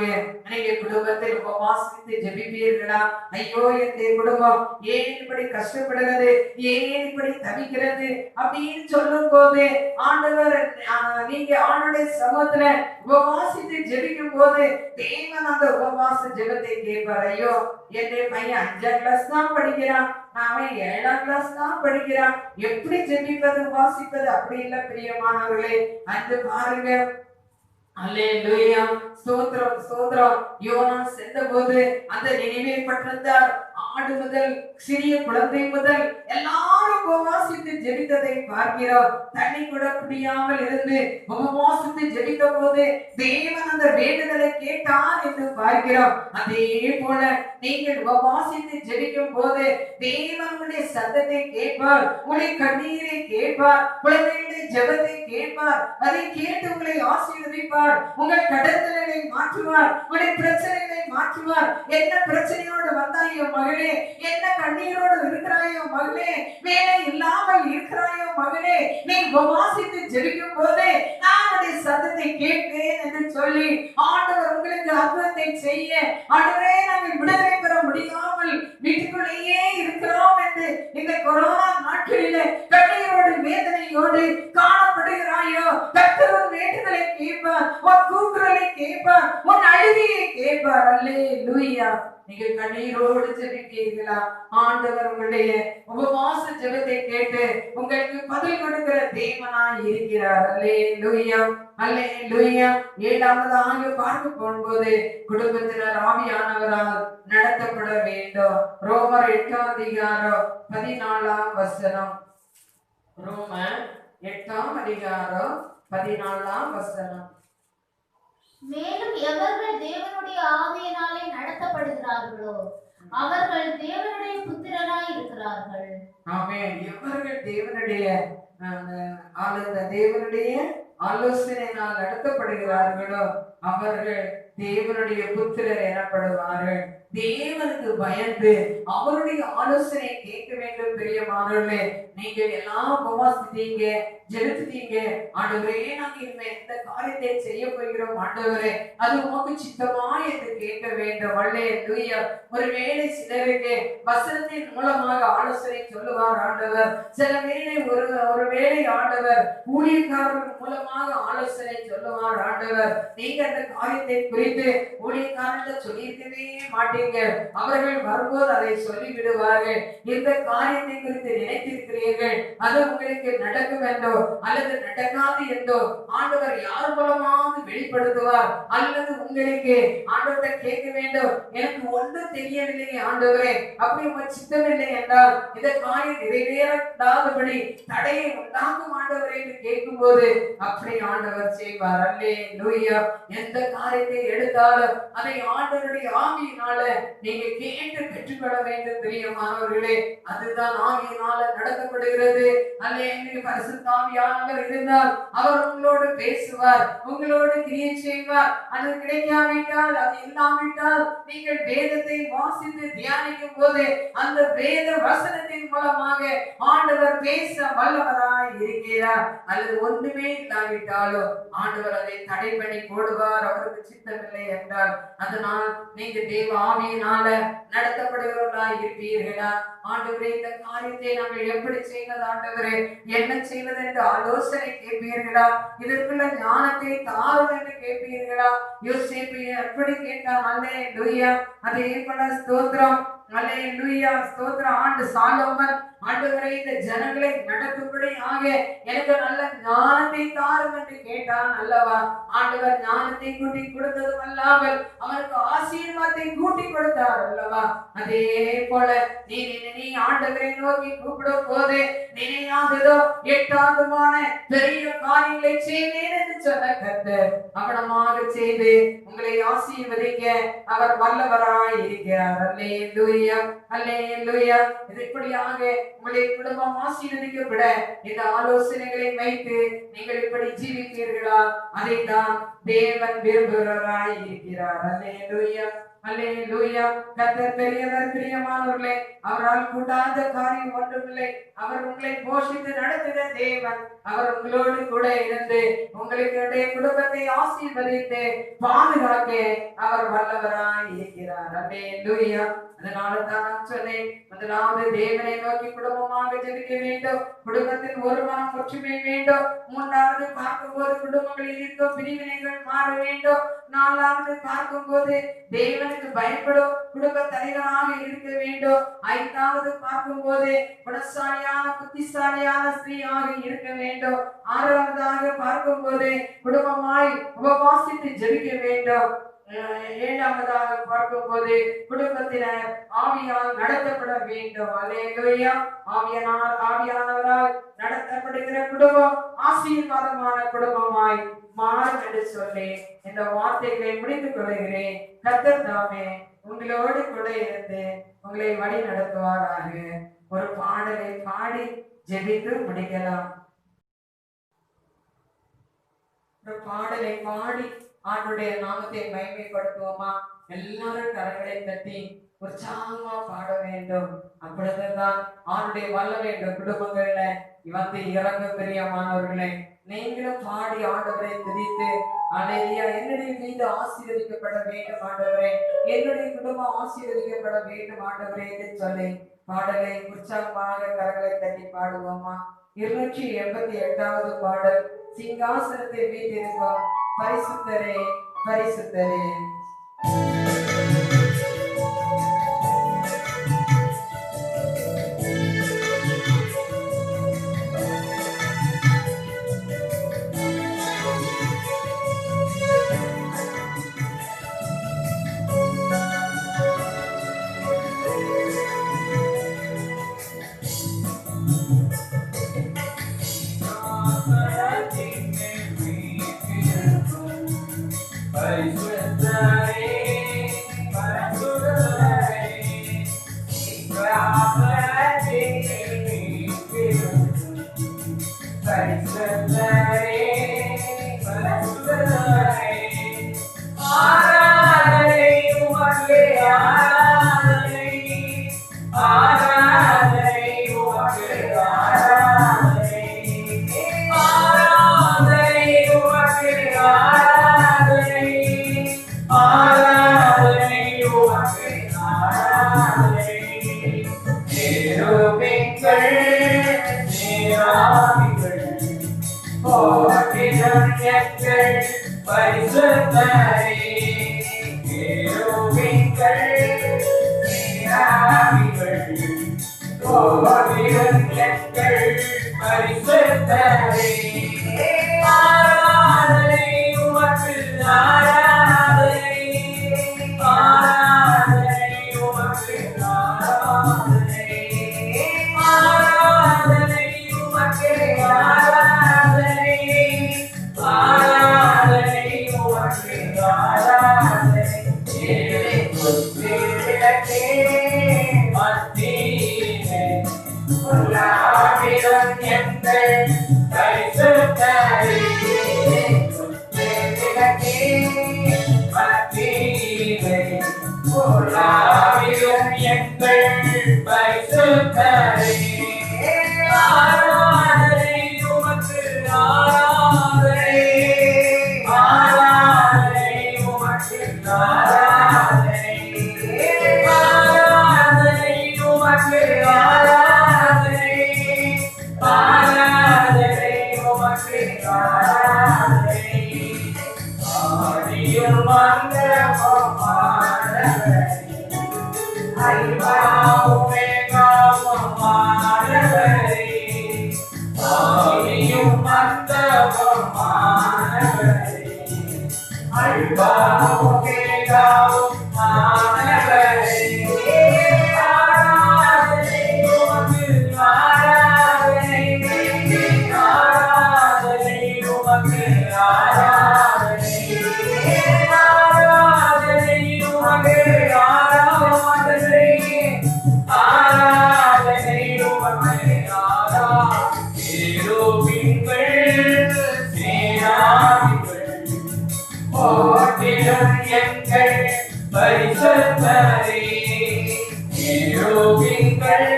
நீங்க குடும்பத்தில் உபவாசித்து ஜெபிப்பீர்களா? ஐயோ என்னுடைய குடும்பம் ஏன் இப்படி கஷ்டப்படுகிறது, ஏன் இப்படி தவிக்கிறது அப்படின்னு சொல்லும் போது ஆண்டவர் நீங்க ஆண்டவருடைய சமூகத்துல உபவாசித்து ஜெபிக்கும் போது தேவன் அந்த உபவாச ஜெபத்தை கேட்பார். ஐயோ என்னுடைய பையன் 5ஆம் கிளாஸ் தான் படிக்கிறான், அவன் 7ஆம் கிளாஸ் தான் படிக்கிறான், எப்படி ஜெபிப்பது உபவாசிப்பது? அப்படி இல்ல பிரியமானவர்களே. அந்த பாருங்க. அல்லேலூயா. ஸ்தோத்திரம் ஸ்தோத்திரம். யோனா சென்றபோது அந்த நினைவே பட்டிருந்தார். ஆடு முதல் சிறிய குழந்தை முதல் எல்லாரும் உபவாசித்து ஜெபித்ததை பார்க்கிறோம். தண்ணி கூட குடியாமல் இருந்து உபவாசித்து ஜெபித்த போது தேவன் அந்த வேண்டுதலை கேட்டார் என்று பார்க்கிறோம். அதே போல நீங்கள் உபவாசித்து ஜெபிக்கும் போது தேவனுடைய சத்தத்தை கேட்பார், உங்களுடைய கண்ணீரை கேட்பார், குழந்தைகளுடைய ஜெபத்தை கேட்பார். அதை கேட்டு உங்களை ஆசீர்வதிப்பார், உங்கள் கடன்களை மாற்றுவார், உங்களுடைய பிரச்சனைகளை மாற்றுவார். என்ன பிரச்சனையோடு வந்தாயோ மகளே, என்ன கண்ணீரோடு இருக்கிறாயோ மகளே, வேலை இல்லாமல் இருக்கிறாயோ மகளே, நீ உபவாசித்து ஜெபிக்கும் போது நான் சத்தத்தை கேட்பேன் என்று சொல்லி ஆண்டவர் உங்களுக்கு அற்புதத்தை செய்ய, ஆண்டவரே நாங்கள் விடுதலை பெற முடியாமல் வீட்டுக்குள்ளேயே இருக்கிறோம் என்று இந்த கொரோனா நாட்களிலே கண்ணீரோடு வேதனையோடு காணப்படுகிறாயோ, கர்த்தர் உன் வேண்டுதலை கேட்பார், உன் கூக்குரலை கேட்பார், உன் அழுகையை கேட்பார். அல்லேலூயா. நீங்கள் கண்ணீரோடு ஜெபிக்கிறீர்களா? ஆண்டவர் உங்களுடைய உபவாச ஜெபத்தை கேட்டு உங்களுக்கு பதில் கொடுக்கிற தேவனாய் இருக்கிறார். அல்லேலூயா. அல்லேலூயா. 7ஆவதாக பார்க்க போகும்போது குடும்பத்தினர் ஆவியானவரால் நடத்தப்பட வேண்டும். ரோமர் 8ஆம் அதிகாரம் 14ஆம் வசனம். ரோமர் 8ஆம் அதிகாரம் 14ஆம் வசனம். மேலும் எவர்கள் தேவனுடைய ஆவியினாலே நடத்தப்படுகிறார்களோ அவர்கள் தேவனுடைய புத்திரராய் இருக்கிறார்கள். ஆமென். எவர்கள் தேவனுடைய ஆலோசனையினால் நடத்தப்படுகிறார்களோ அவர்கள் தேவனுடைய புத்திரர் எனப்படுவார்கள். தேவனுக்கு பயந்து அவருடைய ஆலோசனை கேட்க வேண்டும் பிரியமானவர்களே. நீங்க எல்லாம் உபவாசித்தீங்க, ஜெபித்தீங்க, ஆண்டவரே நாங்க இந்த காரியத்தை செய்ய போகிறோம் ஆண்டவரே, அது உமக்கு சித்தமா என்று கேட்க வேண்டும். அல்லேலூயா. ஒருவேளை சிலருக்கு வசனத்தின் மூலமாக ஆலோசனை சொல்லுவார் ஆண்டவர். சில வேளை ஒருவேளை ஆண்டவர் ஊழியக்காரர்கள் மூலமாக ஆலோசனை சொல்லுவார் ஆண்டவர். நீங்க அந்த காரியத்தை குறித்து ஊழியக்காரர்கள் சொல்லியிருக்கவே மாட்டீங்க. மாட்டீங்க. அவர்கள் வரும்போது அதை சொல்லி விடுவார்கள். இந்த காரியத்தை குறித்து நினைத்திருக்கிறீர்கள், அது உங்களுக்கு நடக்கும் என்றோ அல்லது நடக்காது என்றோ ஆண்டவர் யார் மூலமாவது வெளிப்படுத்துவார். அல்லது உங்களுக்கு ஆண்டவரை கேட்க வேண்டும், எனக்கு ஒன்றும் தெரியவில்லை ஆண்டவரே, அப்படி உங்க சித்தமில்லை என்றால் இந்த காரியம் நிறைவேறாதபடி தடையை உண்டாகும் ஆண்டவரே என்று கேட்கும் போது அப்படி ஆண்டவர் செய்வார். அல்லேலூயா. எந்த காரியத்தை எடுத்தாலும் அதை ஆண்டவருடைய ஆவியினால நீங்க கேட்டு பெற்றுக்கொள்ள வேண்டும் பிரியமானவர்களே. அதுதான் ஆவியினால நடத்தப்படுகிறது. அல்லேலூயா. பரிசுத்த ஆவியானவர் இருந்தால் அவர் உங்களோடு பேசுவார், உங்களோடு கிரியை செய்வார். அது கிடைக்காவிட்டால், அது இல்லாவிட்டால் நீங்கள் வேதத்தை வாசித்து தியானிக்கும் போது அந்த வேத வசனத்தின் மூலமாக ஆண்டவர் பேச வல்லவராய் இருக்கிறார். அல்லது ஒன்றுமே இல்லாவிட்டாலும் ஆண்டவர் அதை தடை பண்ணி போடுவார், அவருக்கு சித்தமில்லை என்றால். அதனால் நீங்க தேவ ஆவியினால நடத்தப்படுகிறவர்களாய் இருப்பீர்களா? ஆண்டவரே, இந்த காரியத்தை நாங்கள் எப்படி செய்வது ஆண்டவரே, என்ன செய்வது என்று ஆலோசனை கேட்பீர்களா? இதற்குள்ள ஞானத்தை தாரும் என்று கேட்பீர்களா? யோசிப்பு எப்படி கேட்டார். அல்லேலூயா. அதே போல ஸ்தோத்திரம். அல்லேலூயா. ஸ்தோத்திரம். ஆண்டு சாலோமன் ஆண்டவரே, இந்த ஜனங்களை நடத்தும்படி ஆக எனக்கு நல்ல ஞானத்தை தாரும் என்று கேட்டான் அல்லவா? ஆண்டவர் ஞானத்தை கூட்டி கொடுத்ததும் அல்லாமல் அவருக்கு ஆசீர்வாதத்தை கூட்டி கொடுத்தார் அல்லவா? அதே போல நீ ஆண்டவரை நோக்கி கூப்பிடும் போது நினையாததோ எட்டாதுமான பெரிய காரியங்களை செய்வேன் என்று சொன்ன கர்த்தர் அவனமாக செய்து உங்களை ஆசீர்வதிக்க அவர் வல்லவராய் இருக்கிறார். அல்லேலூயா. அல்லேலூயா. இது இப்படியாக உங்களுடைய குடும்பம் ஆசீர்வதிக்கப்பட இந்த ஆலோசனைகளை வைத்து நீங்கள் இப்படி ஜீவிப்பீர்களா? அதைத்தான் தேவன் விரும்புகிறவராய் இருக்கிறார். அல்லேலூயா. அல்லேலூயா. கர்த்தர் பெரியவர். பிரியமானவர்களே, அவரால் கூடாத காரியம் ஒன்றுமில்லை. அவர் உங்களை போஷித்து நடத்துகிற தேவன். அவர் உங்களோடு கூட இருந்து உங்களுக்கு குடும்பத்தை ஆசீர்வதித்து பாதுகாக்க அவர் வல்லவராய் இருக்கிறார். அல்லேலூயா. அதனால தான் நான் சொன்னேன், முதலாவது தேவனை நோக்கி குடும்பமாக ஜெபிக்க வேண்டும். குடும்பத்தில் ஒரு மனம் ஒற்றுமை வேண்டும். மூன்றாவது பார்க்கும்போது குடும்பங்களில் இருக்கும் பிரிவினைகள் மாற வேண்டும். நாலாவது பார்க்கும்போது தேவனுக்கு பயப்படும் குடும்ப தலைவராக இருக்க வேண்டும். ஐந்தாவது பார்க்கும்போது குணசாலியான புத்திசாலியான ஸ்திரீயாக இருக்க வேண்டும். ஆறாவதாக பார்க்கும்போது குடும்பமாய் உபவாசித்து ஜெபிக்க வேண்டும். ஏழாவதாக பார்க்கும்போது குடும்பத்தினர் ஆவியால் நடத்தப்பட வேண்டும். அல்லேலூயா. ஆவியானவரால் நடத்தப்படுகிற குடும்பம் ஆசீர்வாதமான குடும்பமாய் மாறும் என்று சொல்லி இந்த வார்த்தைகளை முடித்துக் கொள்கிறேன். கர்த்தர் தாமே உங்களோடு கூட இருந்து உங்களை வழி நடத்துவாராக. ஒரு பாடலை பாடி ஜெபித்து முடிக்கலாம். ஒரு பாடலை பாடி ஆண்டுடைய நாமத்தை மகிமைப்படுத்துவோமா? எல்லாரும் கரங்களை தட்டி உற்சாகமா பாட வேண்டும். அப்பொழுதுதான் ஆண்டுடைய வல்லமை என்ற குடும்பங்கள்ல வந்து இறங்க. பிரியமானவர்களே, நீங்களும் பாடி ஆண்டவரை துதித்து அல்லேலூயா, என்னுடைய மீது ஆசீர்வதிக்கப்பட வேண்டும் ஆண்டவரே, என்னுடைய குடும்பம் ஆசீர்வதிக்கப்பட வேண்டும் ஆண்டவரே என்று சொல்லி பாடலை உற்சாகமாக கரங்களை தட்டி பாடுவோமா? 288வது பாடல். சிங்காசனத்தை வீட்டிருக்கும் பரிசுத்தரே, பரிசுத்தரே. பரிசுத்தரே, ஓடிடும் எங்கள் பரிசுத்தரே. ஆராதனை உமக்கு ஆராதனை, ஆராதனை உமக்கு ஆராதனை, ஆராதனை உமக்கு ஆராதனை, ஆராதனை உமக்கு ஆராதனை. ஏழை குத்து விளக்கே மத்தியிலே உலாவிடும் எங்கள் பரிசுத்தரே. குத்து விளக்கே மத்தியிலே உலாவிடும் எங்கள் பரிசுத்தரே. ஆராதனை உமக்கு ஆராதனை, ஆராதனை உமக்கு ஆராதனை, ஆராதனை உமக்கு ஆராதனை, ஆராதனை உமக்கு ஆராதனை. ஆதியும் அந்தமும் ஆனவரே, அல்பாவும் மேகாவும் ஆனவரே. ஆதியும் அந்தமும் ஆனவரே, அல்பாவும் மேகாவும் ஆனவரே. ஆராதனை உமக்கு ஆராதனை, ஆராதனை உமக்கு ஆராதனை, ஆராதனை உமக்கு ஆராதனை, ஆராதனை உமக்கு ஆராதனை. கேருபீன்கள் சேராவிகள் ஓட்டிடும் எங்கள் பரிசுத்தரே. கேருபீன்கள்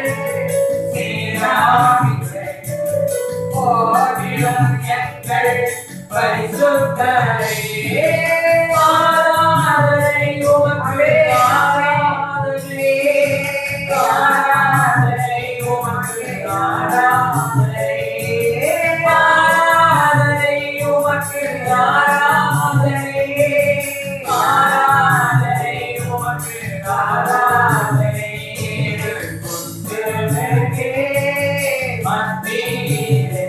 சேராவிகள் ஓட்டிடும் எங்கள் பரிசுத்தரே. ஆராதனை உமக்கு ஆராதனை, ஆராதனை உமக்கு ஆராதனை, ஆராதனை உமக்கு ஆராதனை, ஆராதனை உமக்கு ஆராதனை. குத்துவிளக்கே மத்தியிலே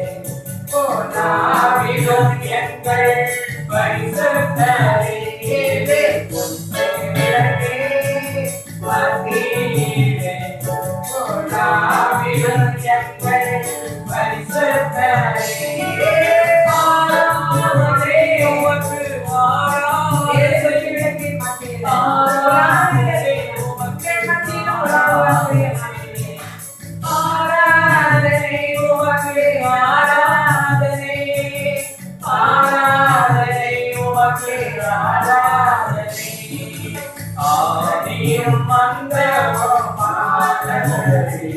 உலாவிடும் எங்கள் பரிசுத்தரே. குத்துவிளக்கே மத்தியிலே உலாவிடும் எங்கள் பரிசுத்தரே. ஆராதனை உமக்கு ஆராதனை, ஆராதனை உமக்கு ஆராதனை, ஆராதனை உமக்கு ஆராதனை, ஆராதனை உமக்கு ஆராதனை. ஆதியும் அந்தமும் ஆனவரே,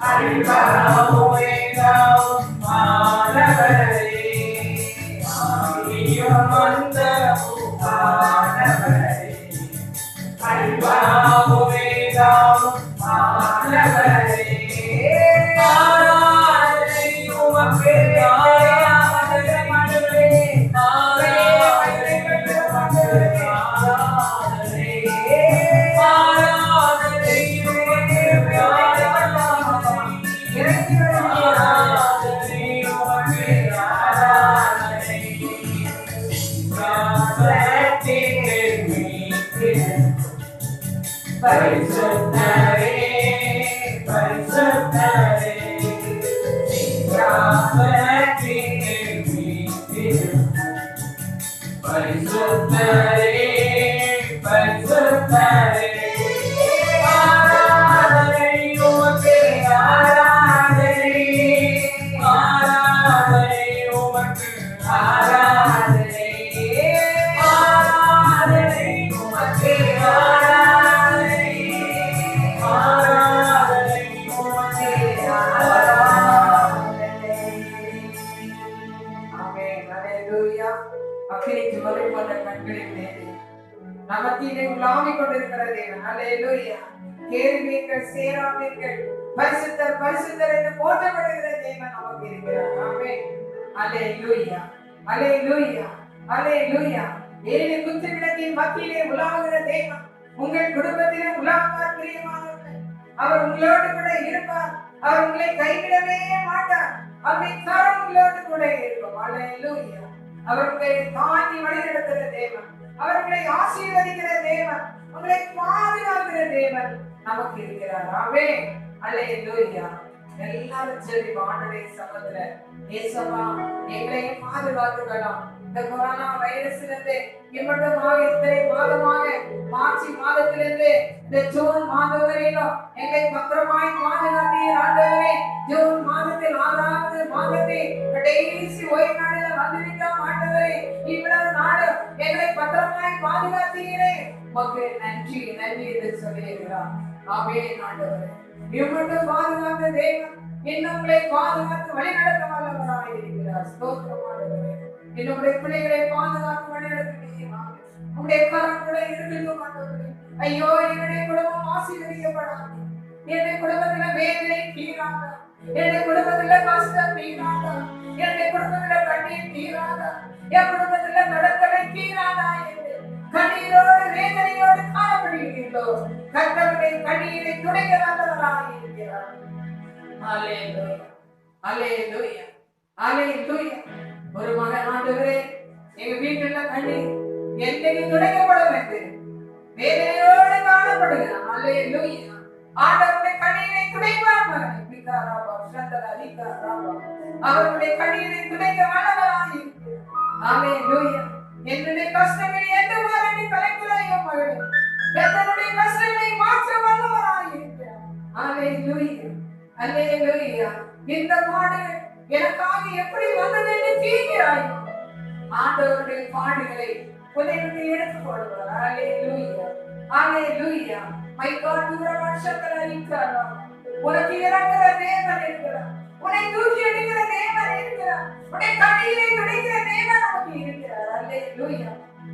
அல்பாவும் மேகாவும் ஆனவரே. ஆதியும் அந்தமும் ஆனவரே, அல்பாவும் மேகாவும் ஆனவரே. ஆராதனை உமக்கு ஆராதனை, ஆராதனை உமக்கு ஆராதனை, ஆராதனை உமக்கு ஆராதனை, ஆராதனை உமக்கு ஆராதனை. சிங்காசனத்தின் மீது பரிசுத்தரே, பரிசுத்தரே. சிங்காசனத்தின் மீது பரிசுத்தரே, பரிசுத்தரே. ஆராதனை உமக்கு ஆராதனை, ஆராதனை உமக்கு ஆராதனை, ஆராதனை உமக்கு ஆராதனை, ஆராதனை உமக்கு ஆராதனை. ஆமென். அல்லேலூயா. அக்கினி ஜுவாலை போன்ற கண்களின் மேலே நமத்திலே உலாவிக் கொண்டிருக்கிற தேவன். அல்லேலூயா. கேருபீன்கள் சேராபீன்கள் பரிசுத்தர் பரிசுத்தர் என்று போற்றப்படுகிற தேவன் நமக்கு இருக்கிறார். ஆமென். அல்லேலூயா, அல்லேலூயா, அல்லேலூயா. ஏழு குத்துவிளக்கின் மத்தியிலே உலாவுகிற தேவன் உங்கள் குடும்பத்திலே உலாவார் பிரியமானவர்கள். அவர் உங்களோடு கூட இருப்பார். அவர் உங்களை கைவிடவே மாட்டார். அவருடைய கரம் உங்களோடு கூட இருக்கும். அல்லேலூயா. அவர்களை தாண்டி வழிநடத்துகிற தேவன், அவர்களை ஆசீர்வதிக்கிற தேவன், உங்களை பாதுகாக்கிற தேவன் நமக்கு இருக்கிறார். ஆமென். அல்லேலூயா. எல்லாரும் சரி ஆண்டவருடைய சமத்துல ஏசப்பா எங்களையும் பாதுகாத்துக்கலாம். இந்த கொரோனா வைரஸிலிருந்து இம்மட்டமாக இத்தனை மாதமாக மார்ச் மாதத்திலிருந்து இந்த ஜூன் மாதம் வரையிலும் எங்களை பத்திரமாய் பாதுகாத்தீர் ஆண்டவரே. ஜூன் மாதத்தில் 6வது மாதத்தை கடைசி ஓய்வு நாளில் வந்துவிட்டோம் ஆண்டவரே. இவ்வளவு நாள் எங்களை பத்திரமாய் பாதுகாத்தீரே, உமக்கு நன்றி நன்றி என்று சொல்லியிருக்கிறார். ஆமென் ஆண்டவரே. இம்மட்டும் பாதுகாத்த தேவன் இன்னும் உங்களை பாதுகாத்து வழிநடத்த வல்லவராய் இருக்கிறார். ஸ்தோத்திரம் ஆண்டவரே. என்னுடைய பிள்ளைகளை பாதுகாத்து வழிநடத்துவீராக. உங்களுடைய கரங்களை இருக்கட்டும் ஆண்டவரே. ஐயோ, என்னுடைய குடும்பம் ஆசீர்வதிக்கப்படாது. என்னுடைய குடும்பத்துல வேதனை தீராத, என்னுடைய குடும்பத்துல கஷ்டம் தீராத, என்னுடைய குடும்பத்துல கண்ணீர் தீராத, என் குடும்பத்துல கடற்கரை தீராதா என்று கண்ணீரோடு வேதனையோடு காணப்படுகிறீர்களோ, கர்த்தருடைய கண்ணீரை துடைக்க வல்லவராய் இருக்கிறார். அல்லேலூயா, அல்லேலூயா, அல்லேலூயா. ஒரு மகன் ஆண்டவரே, எங்க வீட்டுல கண்ணீர் என்னைக்கு துடைக்கப்பட வேண்டும், வேதனையோடு காணப்படுகிறான். அல்லேலூயா. ஆண்டவருடைய கண்ணீரை துடைப்பார் மகனை. பிதாராபா சந்தரா ரிகாராபா அவருடைய கண்ணீரை துடைக்க வல்லவராய் இருக்கிறார். அல்லேலூயா. என்னுடைய கஷ்டங்களை எந்த மாதிரி கலைக்கிறாயோ மகனே, என்னுடைய கஷ்டங்களை மாற்ற வல்லவராய் இருக்கிறார். அல்லேலூயா, அல்லேலூயா. இந்த பாடுகள் எனக்காக எப்படி வந்தது என்று தீர்க்கிறாய். ஆண்டவருடைய பாடுகளை உன்னை எடுத்து போடுவார். அல்லேலூயா, அல்லேலூயா. மை காட் தூரமாஷக்கல இருக்கிறார். உனக்கு இறங்குற தேவன் இருக்கிறார். உன்னை தூக்கி எடுக்கிற தேவன் இருக்கிறார். உன்னை கண்ணீரை துடைக்கிற தேவன் நமக்கு இருக்கிறார். அல்லேலூயா.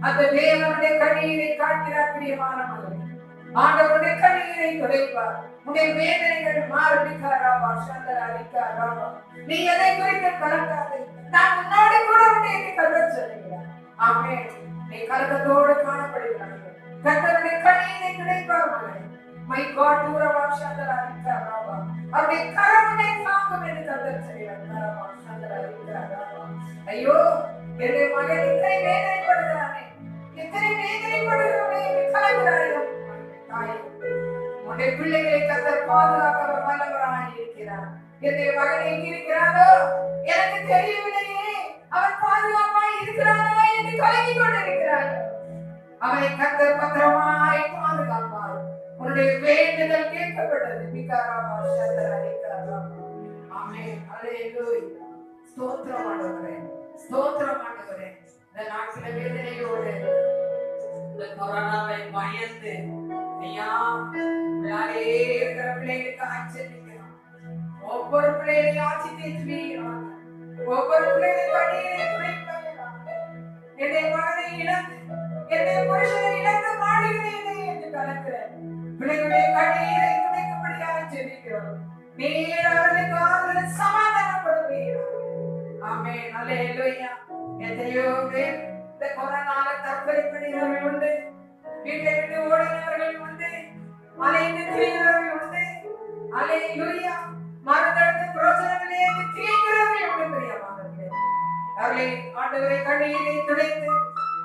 அந்த தேவனுடைய கண்ணீரை காண்கிறார் பிரியமான மகனே. ஆண்டவருடைய கண்ணீரை துடைப்பார். உன்னுடைய வேதனைகள் மாறுபிக்காராவா சந்தரா ரிகாராவா. நீ எதை குறித்து கலங்காதே, நான் உன்னோடு கூட உன்னை கலக்க சொல்லுகிறேன். ஆமென். நீ கலக்கத்தோடு காணப்படுகிறாய். கர்த்தருடைய கண்ணீரை துடைப்பார் மகனே. மை காட் தூரமா சந்தரா ரிகாராவா. அவருடைய கரம் உன்னை தாங்கும் என்று கர்த்தர் சொல்கிறார். சந்தரா ரிகாராவா. ஐயோ, என்னுடைய மகன் இத்தனை வேதனைப்படுகிறானே, இத்தனை வேதனைப்படுகிறவனே என்று கலங்குகிறாயோ தாயே. உன்னுடைய பிள்ளைகளை கர்த்தர் பாதுகாக்க வல்லவராய் இருக்கிறார். என்னுடைய மகன் எங்க இருக்கிறானோ எனக்கு தெரியவில்லையே, அவன் பாதுகாப்பாய் இருக்கிறானோ என்று கலங்கி கொண்டிருக்கிறாய். அவனை கர்த்தர் பத்திரமாய் பாதுகாப்பார். உன்னுடைய வேண்டுதல் கேட்கப்பட்டது. பிகாராபா சந்தரா ரிகாராபா. ஆமென். அல்லேலூயா. ஸ்தோத்திரம் ஆண்டவரே, ஸ்தோத்திரம் ஆண்டவரே. இந்த நாட்கள வேதனையோடு இந்த கொரோனாவை பயந்து ஐயா யாரே இருக்கிற பிள்ளைகளுக்கு ஆச்சரிக்கிறோம். ஒவ்வொரு பிள்ளைகளையும் ஆட்சி தேற்றுவீர்கள். ஒவ்வொரு பிள்ளைகளையும் கண்ணீரை துடைப்பார்கள். என்னுடைய மகனை இழந்து, என்னுடைய புருஷனை இழந்து மாடுகிறேனே என்று கலக்கிறேன். பிள்ளைகளுடைய கண்ணீரை துடைக்கும்படியாக ஜெபிக்கிறோம். நீர் அவர்களுக்கு ஆறுதல் சமாதானப்படுவீர்கள். ஆமென். அல்லேலூயா. எத்தனையோ பேர் இந்த கொரோனால தற்கொலைப்படுகிறவர்கள் உண்டு, வீட்டை விட்டு ஓடினவர்கள் உண்டு, அலைந்து திரிகிறவர்கள் உண்டு. அல்லேலூயா. மருந்தெடுத்து பிரோஜனமில்லை என்று திரிகிறவர்கள் உண்டு. பிரியமானவர்களே, அவர்களை ஆண்டவரை கண்ணீரை துடைத்து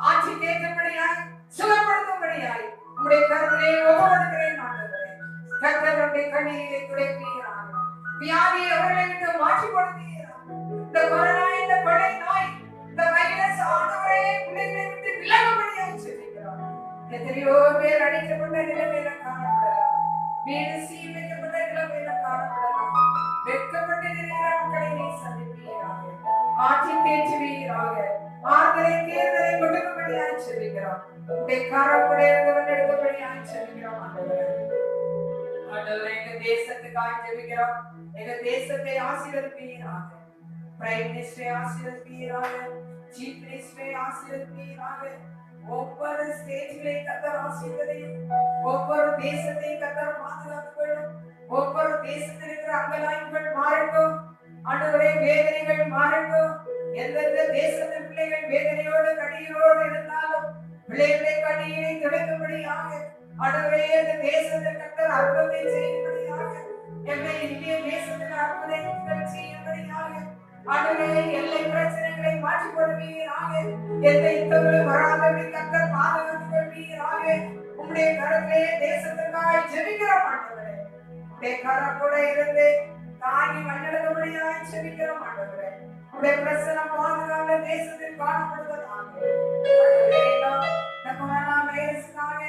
ஆட்சி தேற்றும்படியாய் சுகப்படுத்தும்படியாய் உங்களுடைய கருத்திலே ஒவ்வொருக்கிறேன். ஆண்டவரே, கர்த்தருடைய கண்ணீரை துடைப்பீராக. வியாதியை அவர்களை விட்டு மாற்றி கொடுப்பீராக. இந்த கொரோனா, இந்த கொள்ளை நோய், இந்த வைரஸ் ஆண்டவரே பிள்ளைகளை விட்டு விலகும்படியாய் சொல்லிக்கிறோம். எத்தனையோ பேர் அடிக்கப்பட்ட நிலைமையில காணப்படலாம், வீடு சீல் வைக்கப்பட்ட நிலைமையில காணப்படலாம். வெட்கப்பட்டு இருக்கிற மக்களை நீ சந்திப்பீராக, ஆட்சி தேற்றுவீராக, ஆறுதலை தேர்தலை கொடுக்கும்படியாய் சொல்லிக்கிறோம். உடைய கரவுடைய எடுக்கும்படியாய் சொல்லிக்கிறோம். ஆண்டவரே, ஆண்டவரே எங்க தேசத்துக்காக ஜெபிக்கிறோம். எங்க தேசத்தை ஆசீர்வதிப்பீராக. பிரைம் மினிஸ்டரை ஆசீர்வதிப்பீராக. சீஃப் மினிஸ்டரை ஆசீர்வதிப்பீராக. ஒவ்வொரு ஸ்டேட்களை கர்த்தர் ஆசீர்வதியும். ஒவ்வொரு தேசத்தை கர்த்தர் பாதுகாக்கணும். ஒவ்வொரு தேசத்தில் இருக்கிற அங்கலாய்ப்புகள் மாறட்டும். ஆண்டவரே, வேதனைகள் மாறட்டும். எந்தெந்த தேசத்தின் பிள்ளைகள் வேதனையோடு கண்ணீரோடு இருந்தாலும் பிள்ளைகளை கண்ணீரை துடைக்கும்படியாக ஆண்டவரே இந்த தேசத்தில் கர்த்தர் அற்புதத்தை செய்யும்படியாக செய்யும்படியாக எங்களை இந்திய தேசத்தில் அற்புதங்கள் செய்யும்படியாக ஆண்டவரே எல்லை பிரச்சனைகளை மாற்றிக் கொள்வீராக. எந்த யுத்தங்களும் வராதபடி கர்த்தர் பாதுகாத்துக் கொள்வீராக. உம்முடைய கரத்திலே தேசத்துக்காய் ஜெபிக்கிறோம் ஆண்டவரே. உம்முடைய கரம் கூட இருந்து தாங்கி மன்னடபடியாய் ஜெபிக்கிறோம் ஆண்டவரே. உம்முடைய பிரசன்னம் பாதுகாக்க தேசத்தில் காணப்படுவதாக. ஆண்டவரே இந்த கொரோனா வைரஸ்னால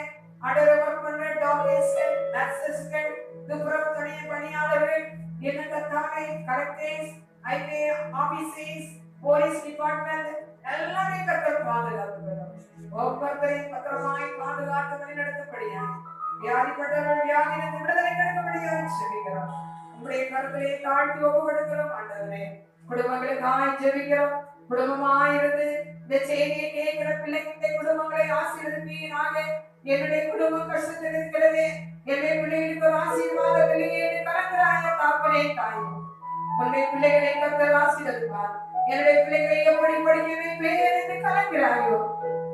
அடரவர் பண்ண டாக்டர்ஸ் நர்சஸ்கள் துப்புரவுத்துறை பணியாளர்கள் என்னத்தாவே collectors IP officers police department எல்லாமே கர்த்தர் பாதுகாத்துகிறார். ஒவ்வொருத்தரையும் பத்திரமாய் பாதுகாத்து வழிநடத்தபடியாய் வியாதிப்பட்டவர்கள் வியாதியிலிருந்து விடுதலை கிடைக்கும்படியாய் ஜெபிக்கிறோம். உங்களுடைய கருத்திலே தாழ்த்தி ஒப்புக்கொடுக்கிறோம் ஆண்டவரே. குடும்பங்களுக்காய் ஜெபிக்கிறோம். குடும்பமாய் இருந்து இந்த செய்தியை கேட்கிற பிள்ளைகளுடைய குடும்பங்களை ஆசீர்வதிப்பீராக. என்னுடைய குடும்பம் கஷ்டத்தில் இருக்கிறது, என்னுடைய பிள்ளைகளுக்கு ஒரு ஆசீர்வாத வெளியேறு கலக்கிறாய தாப்பனே தாய். உன்னுடைய பிள்ளைகளை கர்த்தர் ஆசீர்வதிப்பார். என்னுடைய பிள்ளைகளை எப்படி படிக்க வைப்பேன் என்று கலக்கிறாயோ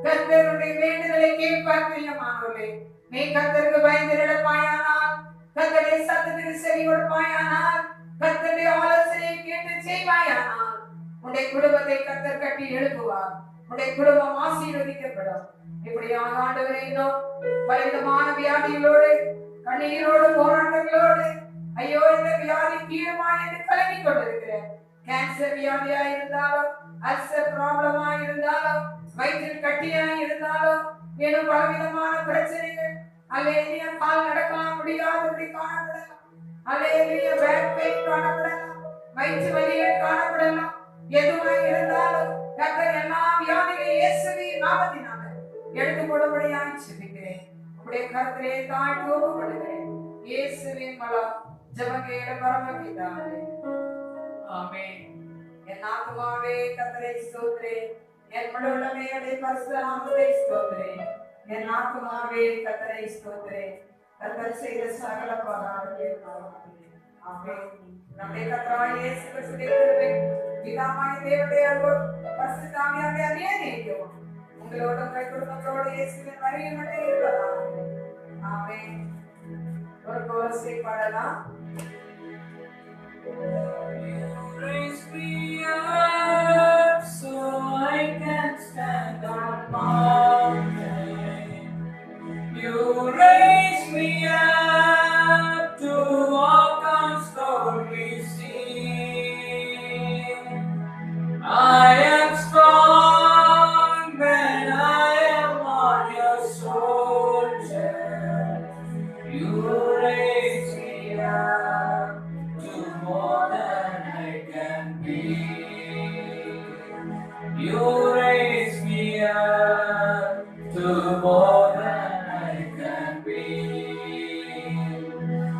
கர்த்தருடைய வேண்டுதலை கேட்பார். பிரியமானவர்களே, நீ கர்த்தருக்கு பயந்து நடப்பாயானால், கர்த்தருடைய சத்தத்துக்கு செவி கொடுப்பாயானால், கர்த்தருடைய ஆலோசனையை கேட்டு செய்வாயானால் உன்னுடைய குடும்பத்தை கர்த்தர் கட்டி எழுப்புவார். உன்னுடைய குடும்பம் ஆசீர்வதிக்கப்படும். இப்படியாக ஆண்டவரே இன்னும் பலவிதமான வியாதிகளோடு கண்ணீரோடு போராட்டங்களோடு ஐயோ இந்த வியாதி தீருமா என்று கலங்கி கொண்டிருக்கிறேன். கேன்சர் வியாதியா இருந்தாலும், அல்சர் ப்ராப்ளமா இருந்தாலும், வயிற்றில் கட்டியா இருந்தாலும், மேலும் பலவிதமான பிரச்சனைகள் அல்லேலியா கால் நடக்கலாம் முடியாதபடி காணப்படலாம். அல்லேலியா பேக் பெயின் காணப்படலாம், வயிற்று வலிகள் காணப்படலாம். எதுவாக இருந்தாலும் கர்த்தர் எல்லா வியாதிகளையும் இயேசுவின் நாமத்தினால எடுத்து போடும்படியாய் ஜெபிக்கிறேன். உம்முடைய கரத்திலே தாழ்த்தி ஒப்புக்கொடுக்கிறேன். இயேசுவின் மூலம் ஜெபம் கேள பரமபிதாவே. ஆமென். என் ஆத்துமாவே கர்த்தரை ஸ்தோத்திரே. என் முழு உள்ளமே அவருடைய பரிசுத்த நாமத்தை ஸ்தோத்திரே. என் ஆத்துமாவே கர்த்தரை ஸ்தோத்திரே. கர்த்தர் செய்த சகல உபகாரங்களுக்காக. ஆமென். நம்முடைய கர்த்தராகிய இயேசு கிறிஸ்துவின் கிருபை, பிதாவாகிய தேவனுடைய அன்பு, பரிசுத்த ஆவியானவருடைய அந்நியநேயம் உங்களோடு உங்கள் குடும்பத்தோடு இயேசுவின் வருகை மட்டும் இருப்பதாக. ஆமென். ஒரு கோரஸை பாடலாம். Raise me up so I can stand on mountain. You raise me up to walk on stormy sea. I am strong when I am on your shoulders. You raise me up to more than I can be. You raise me up to more than I can be.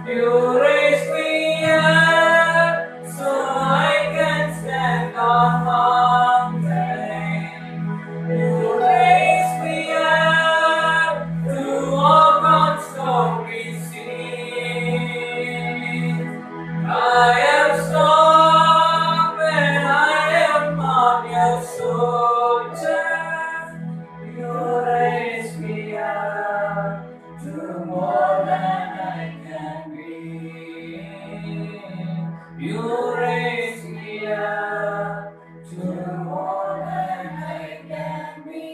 You raise me up so I can stand on mountain. You raise me up to walk on stormy seas. I am strong when I am on your shoulders. You raise me up to more than I can be. You raise me up to more than I can be.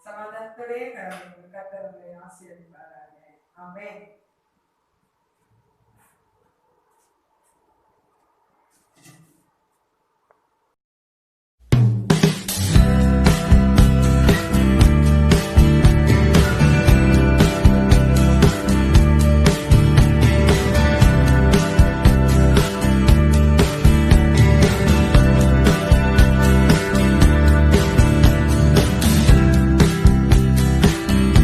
சமாதானத்தோடே கடவுள் கர்த்தர் உங்களை ஆசீர்வதிப்பாராக. ஆமென்.